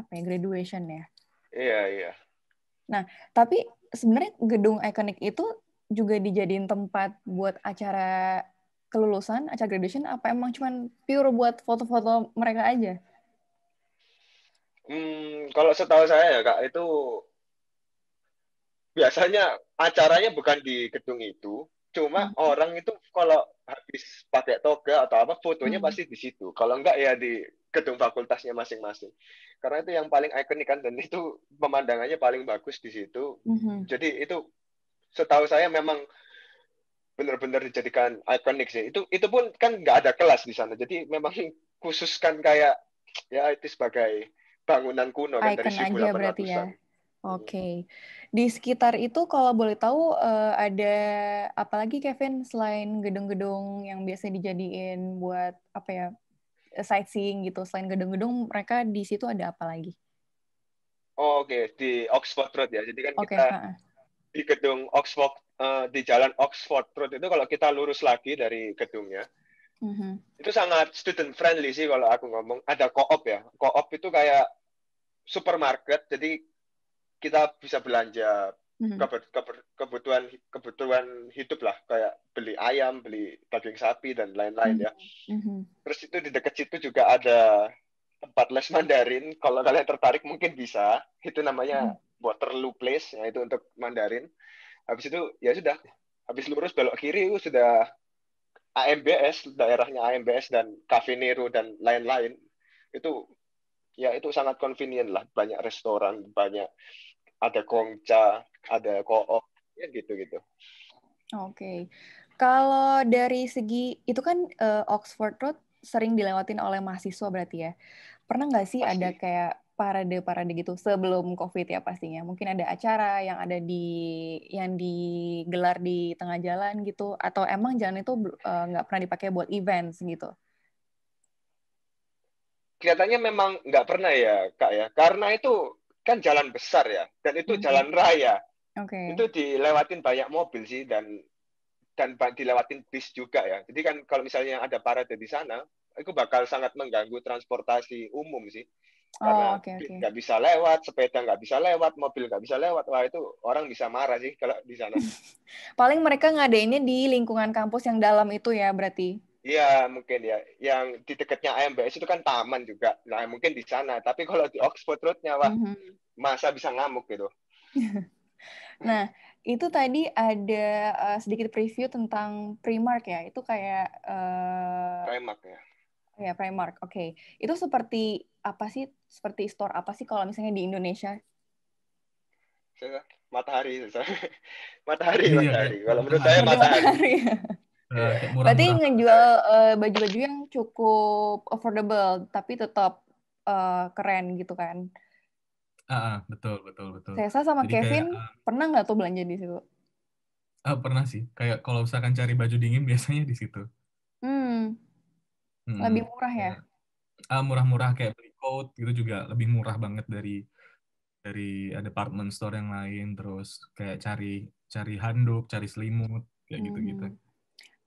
graduation ya. Iya. Nah, tapi sebenarnya gedung ikonik itu juga dijadiin tempat buat acara kelulusan, acara graduation, apa emang cuman pure buat foto-foto mereka aja? Kalau setahu saya ya Kak, itu biasanya acaranya bukan di gedung itu, cuma orang itu kalau habis pakai toga atau apa, fotonya pasti di situ. Kalau enggak ya di gedung fakultasnya masing-masing. Karena itu yang paling ikonik kan, dan itu pemandangannya paling bagus di situ. Jadi itu setahu saya memang benar-benar dijadikan ikonik sih. Itu pun kan nggak ada kelas di sana. Jadi memang khususkan kayak ya itu sebagai bangunan kuno kan dari Icon aja berarti 1800-an. ya. Oke. Di sekitar itu kalau boleh tahu ada apa lagi Kevin selain gedung-gedung yang biasa dijadiin buat apa ya? sightseeing gitu? Selain gedung-gedung, mereka di situ ada apa lagi? Oh, oke, di Oxford Road ya. Jadi kan Oke, kita di gedung Oxford, di jalan Oxford Road itu kalau kita lurus lagi dari gedungnya, itu sangat student friendly sih kalau aku ngomong. Ada co-op ya. Co-op itu kayak supermarket, jadi kita bisa belanja kebutuhan hidup lah, kayak beli ayam, beli daging sapi dan lain-lain ya. Terus itu di dekat situ juga ada tempat les Mandarin. Kalau kalian tertarik mungkin bisa. Itu namanya Waterloo Place, ya itu untuk Mandarin. Habis itu ya sudah, habis lurus belok kiri itu sudah AMBS, daerahnya AMBS dan Cafe Nero dan lain-lain. Itu ya itu sangat convenient lah, banyak restoran, banyak ada Gongcha, ada Co-op, ya gitu-gitu. Oke. Kalau dari segi itu kan Oxford Road sering dilewatin oleh mahasiswa berarti ya. Pernah nggak sih Pasti. ada kayak parade-parade gitu sebelum COVID ya pastinya? Mungkin ada acara yang digelar di tengah jalan gitu, atau emang jalan itu nggak pernah dipakai buat events gitu? Kelihatannya memang nggak pernah ya, Kak ya. Karena itu kan jalan besar ya, dan itu jalan raya. Oke. Itu dilewatin banyak mobil sih, dan dilewatin bis juga ya. Jadi kan kalau misalnya ada parade di sana, itu bakal sangat mengganggu transportasi umum sih. Karena nggak bisa lewat, sepeda nggak bisa lewat, mobil nggak bisa lewat. Wah, itu orang bisa marah sih kalau di sana. Paling mereka ngadainnya di lingkungan kampus yang dalam itu ya berarti? Iya, mungkin ya. Yang di dekatnya AMBS itu kan taman juga. Nah, mungkin di sana. Tapi kalau di Oxford Road-nya, wah, masa bisa ngamuk gitu. Nah, itu tadi ada sedikit preview tentang Primark ya. Itu kayak Primark ya. Ya, Primark. Oke. Itu seperti apa sih? Seperti store apa sih kalau misalnya di Indonesia? Matahari. Matahari. Kalau menurut saya Seperti matahari. Kayak Berarti murah-murah. ngejual baju-baju yang cukup affordable, tapi tetap keren gitu kan. Betul. Saya sama Jadi Kevin, kayak, pernah nggak tuh belanja di situ? pernah sih. Kayak kalau misalkan cari baju dingin biasanya di situ. Lebih murah ya? Murah-murah kayak beli coat gitu juga lebih murah banget dari department store yang lain. Terus kayak cari handuk, cari selimut kayak gitu-gitu.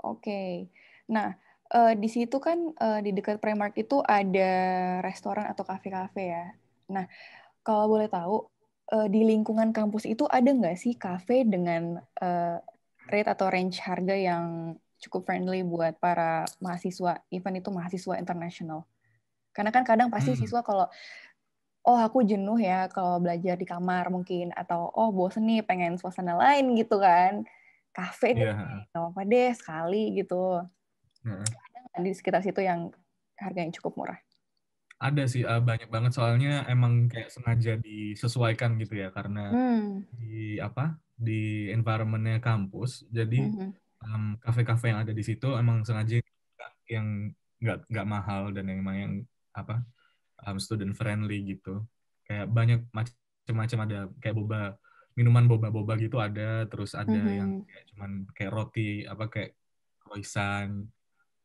Oke. Nah, di situ kan di dekat Primark itu ada restoran atau kafe-kafe ya. Nah, kalau boleh tahu, di lingkungan kampus itu ada nggak sih kafe dengan rate atau range harga yang cukup friendly buat para mahasiswa, even itu mahasiswa internasional? Karena kan kadang pasti siswa kalau, oh aku jenuh ya kalau belajar di kamar mungkin, atau oh bosen nih pengen suasana lain gitu kan, kafe deh, nggak apa-apa deh sekali gitu. Ada di sekitar situ yang harganya cukup murah? Ada sih, banyak banget soalnya emang kayak sengaja disesuaikan gitu ya karena di environment-nya kampus. Jadi kafe-kafe yang ada di situ emang sengaja yang nggak mahal dan yang student friendly gitu. Kayak banyak macam-macam, ada kayak minuman boba gitu ada, terus ada yang kayak cuman kayak roti kayak croissant,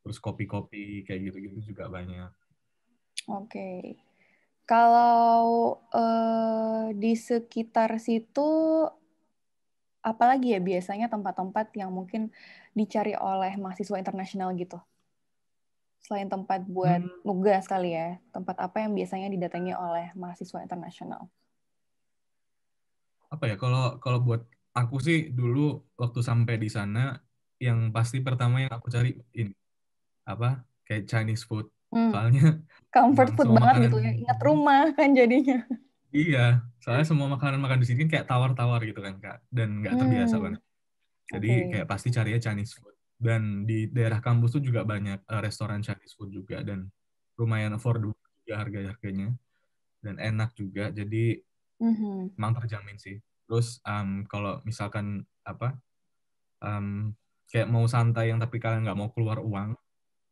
terus kopi-kopi kayak gitu-gitu juga banyak. Oke. Kalau di sekitar situ, apalagi ya biasanya tempat-tempat yang mungkin dicari oleh mahasiswa internasional gitu? Selain tempat buat nugas kali ya, tempat apa yang biasanya didatangi oleh mahasiswa internasional? Apa ya, kalau buat aku sih dulu waktu sampai di sana, yang pasti pertama yang aku cari ini kayak Chinese food. Soalnya comfort food semua banget makanan gitu ya, ingat rumah kan jadinya. Iya, soalnya semua makanan di sini kayak tawar-tawar gitu kan Kak, dan nggak terbiasa banget. Jadi kayak pasti carinya Chinese food. Dan di daerah kampus tuh juga banyak restoran Chinese food juga, dan lumayan affordable juga harga-harganya, dan enak juga. Jadi emang terjamin sih. Terus kalau misalkan kayak mau santai yang tapi kalian nggak mau keluar uang,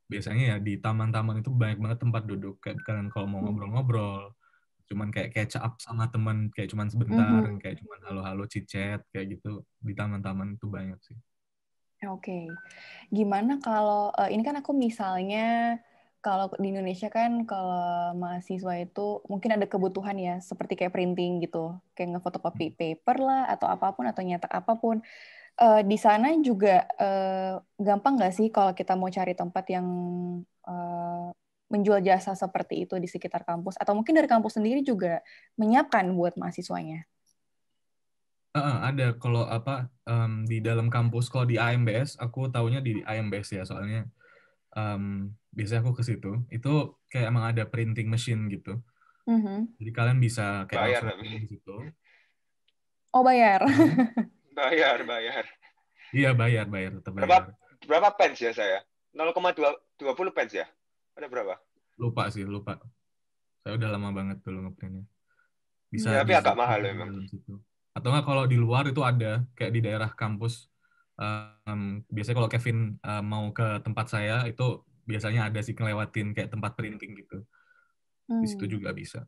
biasanya ya di taman-taman itu banyak banget tempat duduk. Kayak kalian kalau mau ngobrol-ngobrol, cuman kayak catch up sama teman, kayak cuman sebentar, kayak cuman halo-halo chit-chat kayak gitu, di taman-taman itu banyak sih. Oke. Gimana kalau ini kan aku misalnya kalau di Indonesia kan kalau mahasiswa itu mungkin ada kebutuhan ya, seperti kayak printing gitu, kayak ngefotokopi paper lah atau apapun atau nyetak apapun. Di sana juga gampang nggak sih kalau kita mau cari tempat yang menjual jasa seperti itu di sekitar kampus, atau mungkin dari kampus sendiri juga menyiapkan buat mahasiswanya? Ada kalau di dalam kampus, kalau di AMBS aku taunya di AMBS ya, soalnya biasanya aku ke situ. Itu kayak emang ada printing machine gitu. Jadi kalian bisa kayak Bayar langsung tapi. print di situ. Oh, bayar. Bayar. Iya, bayar, tetap Berapa bayar. berapa pence ya saya? 0,20 pence ya? Ada berapa? Lupa. Saya udah lama banget dulu ngeprintnya. Bisa Ya, di tapi agak mahal memang. dalam situ. Atau nggak kalau di luar itu ada, kayak di daerah kampus. Biasanya kalau Kevin mau ke tempat saya, itu biasanya ada sih ngelewatin kayak tempat printing gitu. Di situ juga bisa.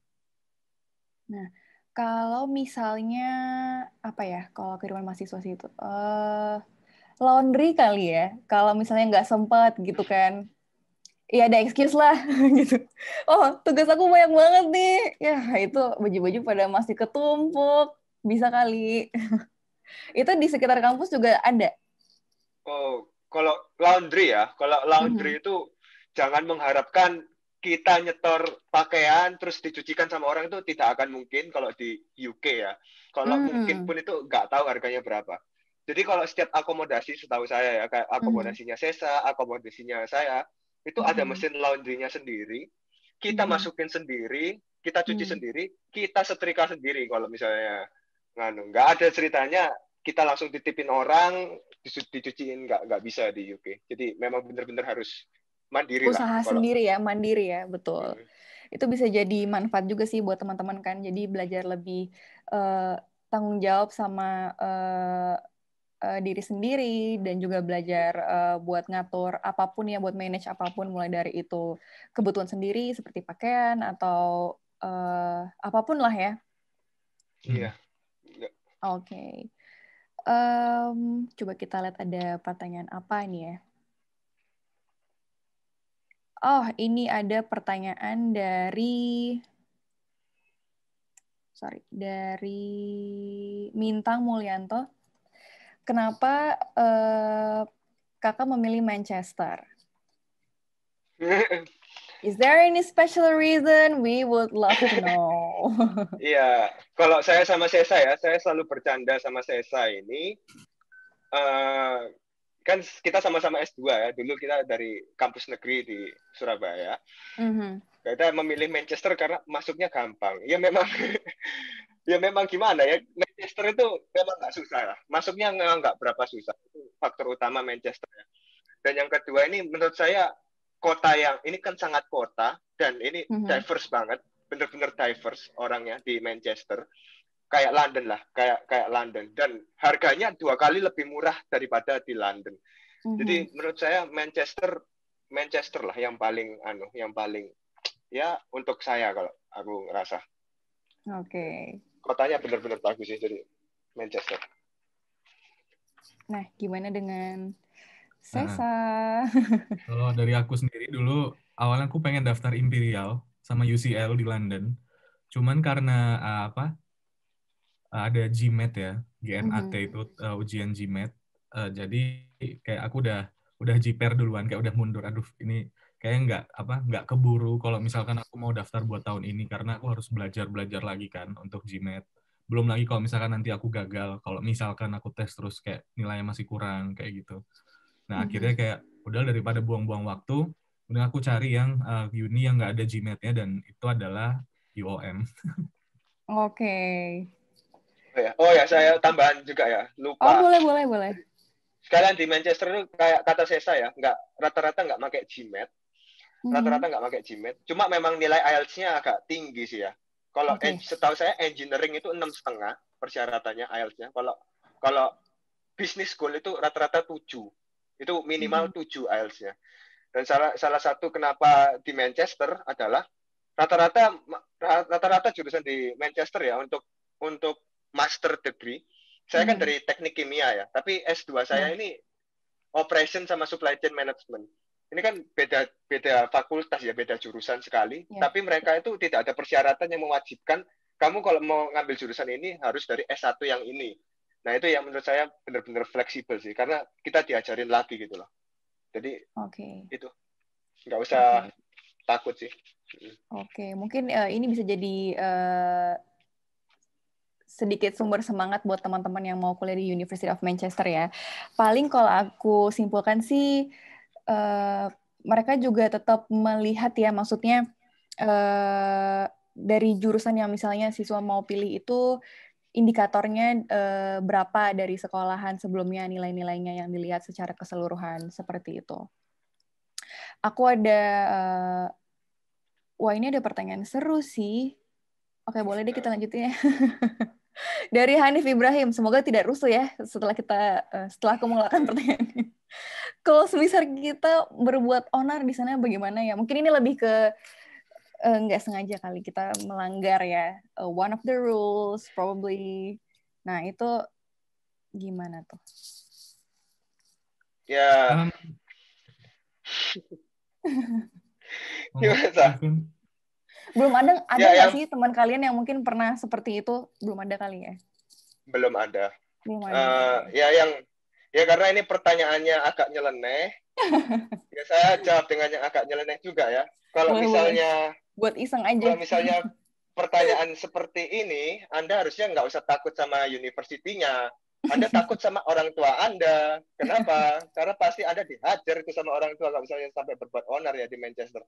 Nah, kalau misalnya apa ya, kalau kehidupan mahasiswa itu laundry kali ya. Kalau misalnya nggak sempat gitu kan, ya ada excuse lah gitu. Oh, tugas aku banyak banget nih. Ya, itu baju-baju pada masih ketumpuk. Bisa kali. Itu di sekitar kampus juga ada. Oh, kalau laundry itu jangan mengharapkan kita nyetor pakaian terus dicucikan sama orang, itu tidak akan mungkin kalau di UK ya. Kalau mungkin pun itu nggak tahu harganya berapa. Jadi kalau setiap akomodasi, setahu saya ya, kayak akomodasinya Sesa, akomodasinya saya, itu ada mesin laundrynya sendiri. Kita masukin sendiri, kita cuci sendiri, kita setrika sendiri. Kalau misalnya nggak ada ceritanya kita langsung titipin orang dicuciin, nggak bisa di UK. Jadi memang benar-benar harus mandiri lah. Usaha sendiri ya, mandiri ya, betul. Itu bisa jadi manfaat juga sih buat teman-teman kan. Jadi belajar lebih tanggung jawab sama diri sendiri, dan juga belajar buat ngatur apapun ya, buat manage apapun, mulai dari itu kebutuhan sendiri seperti pakaian atau apapun lah ya. Iya. Oke. Coba kita lihat ada pertanyaan apa nih ya. Oh, ini ada pertanyaan dari Mintang Mulyanto. Kenapa kakak memilih Manchester? Is there any special reason? We would love to know. Iya, kalau saya sama Sesa ya, saya selalu bercanda sama Sesa ini. Kan kita sama-sama S2 ya, dulu kita dari kampus negeri di Surabaya. Kita memilih Manchester karena masuknya gampang. Ya memang gimana ya, Manchester itu memang nggak susah lah. Masuknya memang nggak berapa susah. Itu faktor utama Manchester ya. Dan yang kedua ini menurut saya kota yang ini kan sangat kota dan ini diverse banget, benar-benar diverse orangnya di Manchester. Kayak London lah, kayak London, dan harganya 2 kali lebih murah daripada di London. Jadi menurut saya Manchester lah yang paling ya untuk saya kalau aku ngerasa. Oke. Kotanya benar-benar bagus sih, jadi Manchester. Nah, gimana dengan Sesa? Kalau dari aku sendiri dulu, awalnya aku pengen daftar Imperial sama UCL di London. Cuman karena ada GMAT ya, GMAT itu ujian GMAT. Jadi kayak aku udah jiper duluan, kayak udah mundur. Aduh, ini kayak nggak keburu kalau misalkan aku mau daftar buat tahun ini, karena aku harus belajar lagi kan untuk GMAT. Belum lagi kalau misalkan nanti aku gagal, kalau misalkan aku tes terus kayak nilainya masih kurang kayak gitu. Nah, akhirnya kayak udah daripada buang-buang waktu, udah aku cari yang uni yang nggak ada GMAT-nya, dan itu adalah UOM. Oke. Oh ya, saya tambahan juga ya, lupa. Oh, boleh. Sekalian di Manchester itu kayak kata Sesa ya, rata-rata nggak pakai GMAT. Rata-rata nggak pakai GMAT. Cuma memang nilai IELTS-nya agak tinggi sih ya. Kalau setahu saya engineering itu 6,5 persyaratannya IELTS-nya. Kalau business school itu rata-rata 7. Itu minimal 7 IELTS-nya. Dan salah satu kenapa di Manchester adalah rata-rata jurusan di Manchester ya untuk master degree. Saya kan dari teknik kimia ya, tapi S2 saya ini operation sama supply chain management. ini kan beda fakultas ya, beda jurusan sekali, tapi mereka itu tidak ada persyaratan yang mewajibkan kamu kalau mau ngambil jurusan ini harus dari S1 yang ini. Nah, itu yang menurut saya benar-benar fleksibel sih, karena kita diajarin lagi gitu loh. Jadi itu nggak usah takut sih. Mungkin ini bisa jadi sedikit sumber semangat buat teman-teman yang mau kuliah di University of Manchester ya. Paling kalau aku simpulkan sih, mereka juga tetap melihat ya, maksudnya dari jurusan yang misalnya siswa mau pilih itu, indikatornya berapa dari sekolahan sebelumnya, nilai-nilainya yang dilihat secara keseluruhan, seperti itu. Aku ada, wah ini ada pertanyaan seru sih. Oke, boleh deh kita lanjutin ya. Dari Hanif Ibrahim, semoga tidak rusuh ya setelah aku mengeluarkan pertanyaan ini. Kalau semisal kita berbuat onar di sana bagaimana ya? Mungkin ini lebih ke nggak sengaja kali kita melanggar ya. One of the rules probably. Nah, itu gimana tuh? Ya. Gimana? Belum ada nggak sih teman kalian yang mungkin pernah seperti itu? Belum ada kali ya? Belum ada. Belum ada. Ya karena ini pertanyaannya agak nyeleneh. Ya saya jawab dengan yang agak nyeleneh juga ya. Kalau misalnya buat iseng aja. Kalau misalnya pertanyaan seperti ini, Anda harusnya nggak usah takut sama universitinya. Anda takut sama orang tua Anda. Kenapa? Karena pasti Anda dihajar itu sama orang tua kalau misalnya sampai berbuat onar ya di Manchester.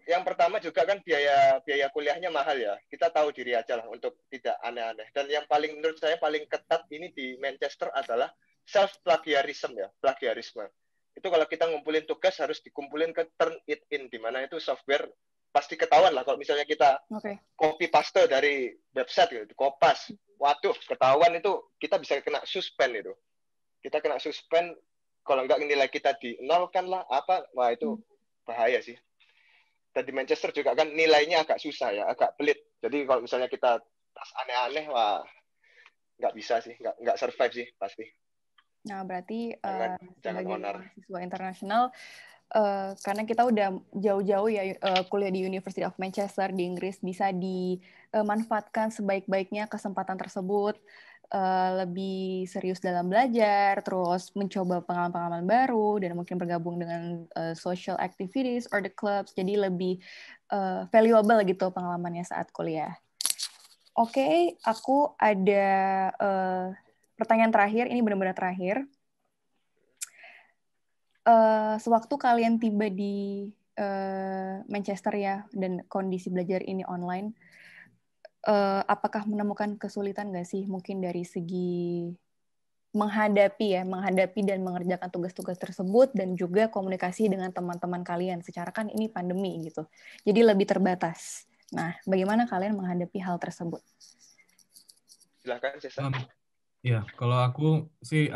Yang pertama juga kan biaya kuliahnya mahal ya. Kita tahu diri aja lah untuk tidak aneh-aneh. Dan yang paling menurut saya paling ketat ini di Manchester adalah self-plagiarism ya, plagiarisme. Itu kalau kita ngumpulin tugas harus dikumpulin ke Turnitin, di mana itu software pasti ketahuan lah kalau misalnya kita copy paste dari website gitu, kopas. Waduh, ketahuan itu kita bisa kena suspend itu. Kita kena suspend kalau nggak nilai kita dinolkan lah apa, wah itu bahaya sih. Dan di Manchester juga kan nilainya agak susah ya, agak pelit. Jadi kalau misalnya kita tas aneh-aneh, wah nggak bisa sih, nggak survive sih pasti. Nah berarti jangan onar. Mahasiswa internasional, karena kita udah jauh-jauh ya kuliah di University of Manchester di Inggris, bisa dimanfaatkan sebaik-baiknya kesempatan tersebut, lebih serius dalam belajar, terus mencoba pengalaman-pengalaman baru, dan mungkin bergabung dengan social activities or the clubs, jadi lebih valuable gitu pengalamannya saat kuliah. Oke, aku ada pertanyaan terakhir, ini benar-benar terakhir. Sewaktu kalian tiba di Manchester ya, dan kondisi belajar ini online, apakah menemukan kesulitan nggak sih mungkin dari segi menghadapi dan mengerjakan tugas-tugas tersebut, dan juga komunikasi dengan teman-teman kalian, secara kan ini pandemi gitu, jadi lebih terbatas. Nah, bagaimana kalian menghadapi hal tersebut? Silakan, Cesar. Ya, kalau aku sih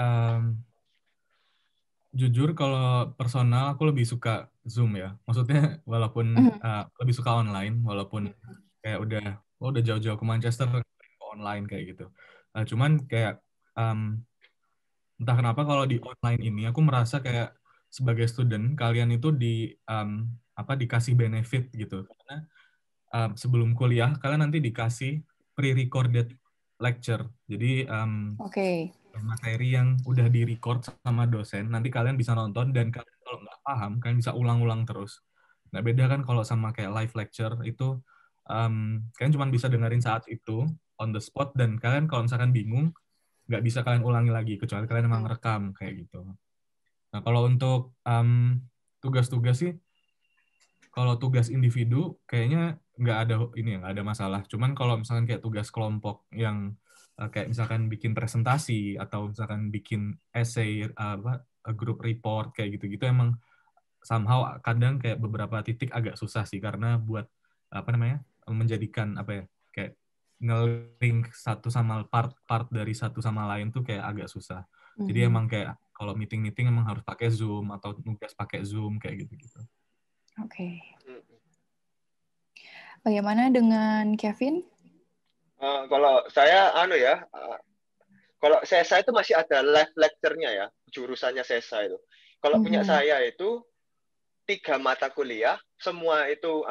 jujur kalau personal aku lebih suka Zoom ya. Maksudnya walaupun lebih suka online, walaupun kayak udah jauh-jauh ke Manchester online kayak gitu. Cuman kayak entah kenapa kalau di online ini aku merasa kayak sebagai student kalian itu dikasih benefit gitu. Karena sebelum kuliah kalian nanti dikasih pre-recorded lecture. Jadi materi yang udah di-record sama dosen, nanti kalian bisa nonton, dan kalian kalau nggak paham, kalian bisa ulang-ulang terus. Nah, beda kan kalau sama kayak live lecture, itu kalian cuma bisa dengerin saat itu, on the spot, dan kalian kalau misalkan bingung, nggak bisa kalian ulangi lagi, kecuali kalian emang rekam, kayak gitu. Nah, kalau untuk tugas-tugas sih, kalau tugas individu, kayaknya nggak ada masalah. Cuman kalau misalkan kayak tugas kelompok yang kayak misalkan bikin presentasi atau misalkan bikin essay, group report kayak gitu-gitu, emang somehow kadang kayak beberapa titik agak susah sih, karena buat menjadikan kayak nge-link satu sama part dari satu sama lain tuh kayak agak susah. Jadi emang kayak kalau meeting emang harus pakai Zoom atau nugas pakai Zoom kayak gitu-gitu. Oke. Bagaimana dengan Kevin? Kalau saya kalau SESA itu masih ada live lecture-nya ya, jurusannya SESA itu. Kalau punya saya itu 3 mata kuliah, semua itu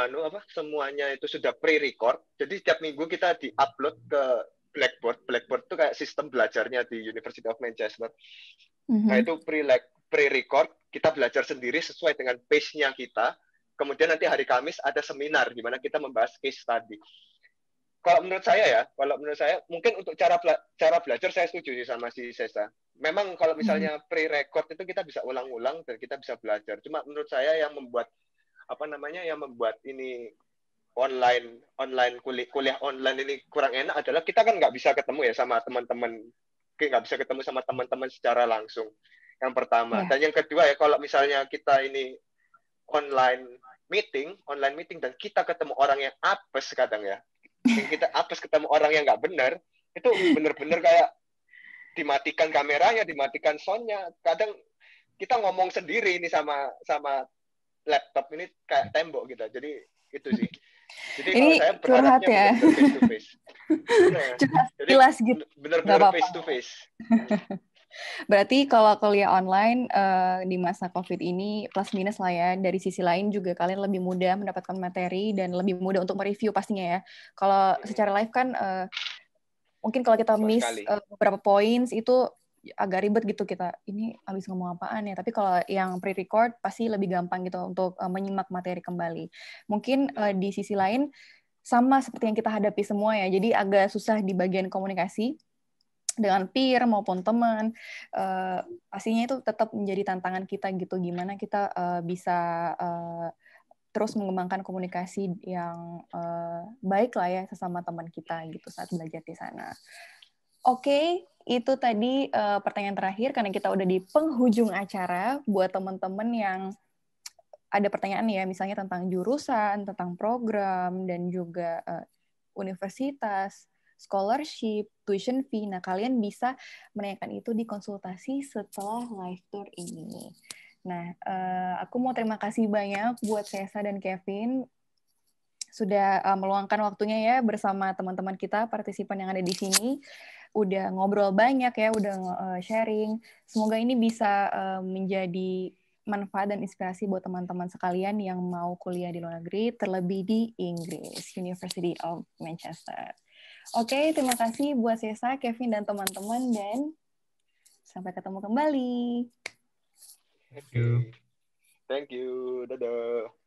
semuanya itu sudah pre-record. Jadi setiap minggu kita di-upload ke Blackboard. Blackboard itu kayak sistem belajarnya di University of Manchester. Nah, itu pre-record, kita belajar sendiri sesuai dengan pace-nya kita. Kemudian nanti hari Kamis ada seminar di mana kita membahas case study. Kalau menurut saya mungkin untuk cara belajar saya setuju sih sama si Sesa. Memang kalau misalnya pre-record itu kita bisa ulang-ulang dan kita bisa belajar. Cuma menurut saya yang membuat ini kuliah online ini kurang enak adalah kita kan nggak bisa ketemu ya sama teman-teman, nggak bisa ketemu sama teman-teman secara langsung. Yang pertama. Dan yang kedua ya, kalau misalnya kita ini online meeting dan kita ketemu orang yang apes kadang ya, yang kita apes ketemu orang yang nggak benar, itu benar-benar kayak dimatikan kameranya, dimatikan soundnya. Kadang kita ngomong sendiri ini sama laptop ini kayak tembok gitu. Jadi itu sih. Jadi ini kalau saya curhat berharapnya ya. benar face to face. Jadi benar-benar face to face. Berarti kalau kuliah online di masa COVID ini plus minus lah ya. Dari sisi lain juga kalian lebih mudah mendapatkan materi dan lebih mudah untuk mereview pastinya ya. Kalau secara live kan mungkin kalau kita miss beberapa points itu agak ribet gitu, kita ini habis ngomong apaan ya. Tapi kalau yang pre-record pasti lebih gampang gitu untuk menyimak materi kembali. Mungkin di sisi lain sama seperti yang kita hadapi semua ya. Jadi agak susah di bagian komunikasi dengan peer maupun teman. Pastinya itu tetap menjadi tantangan kita gitu. Gimana kita bisa terus mengembangkan komunikasi yang baik lah ya sesama teman kita gitu saat belajar di sana. Oke, itu tadi pertanyaan terakhir karena kita udah di penghujung acara. Buat teman-teman yang ada pertanyaan ya, misalnya tentang jurusan, tentang program, dan juga universitas, scholarship, tuition fee. Nah, kalian bisa menanyakan itu di konsultasi setelah live tour ini. Nah, aku mau terima kasih banyak buat Sesa dan Kevin sudah meluangkan waktunya ya bersama teman-teman kita, partisipan yang ada di sini. Udah ngobrol banyak ya, udah sharing. Semoga ini bisa menjadi manfaat dan inspirasi buat teman-teman sekalian yang mau kuliah di luar negeri, terlebih di Inggris, University of Manchester. Oke, terima kasih buat Sesa, Kevin, dan teman-teman, dan sampai ketemu kembali. Thank you. Dadah.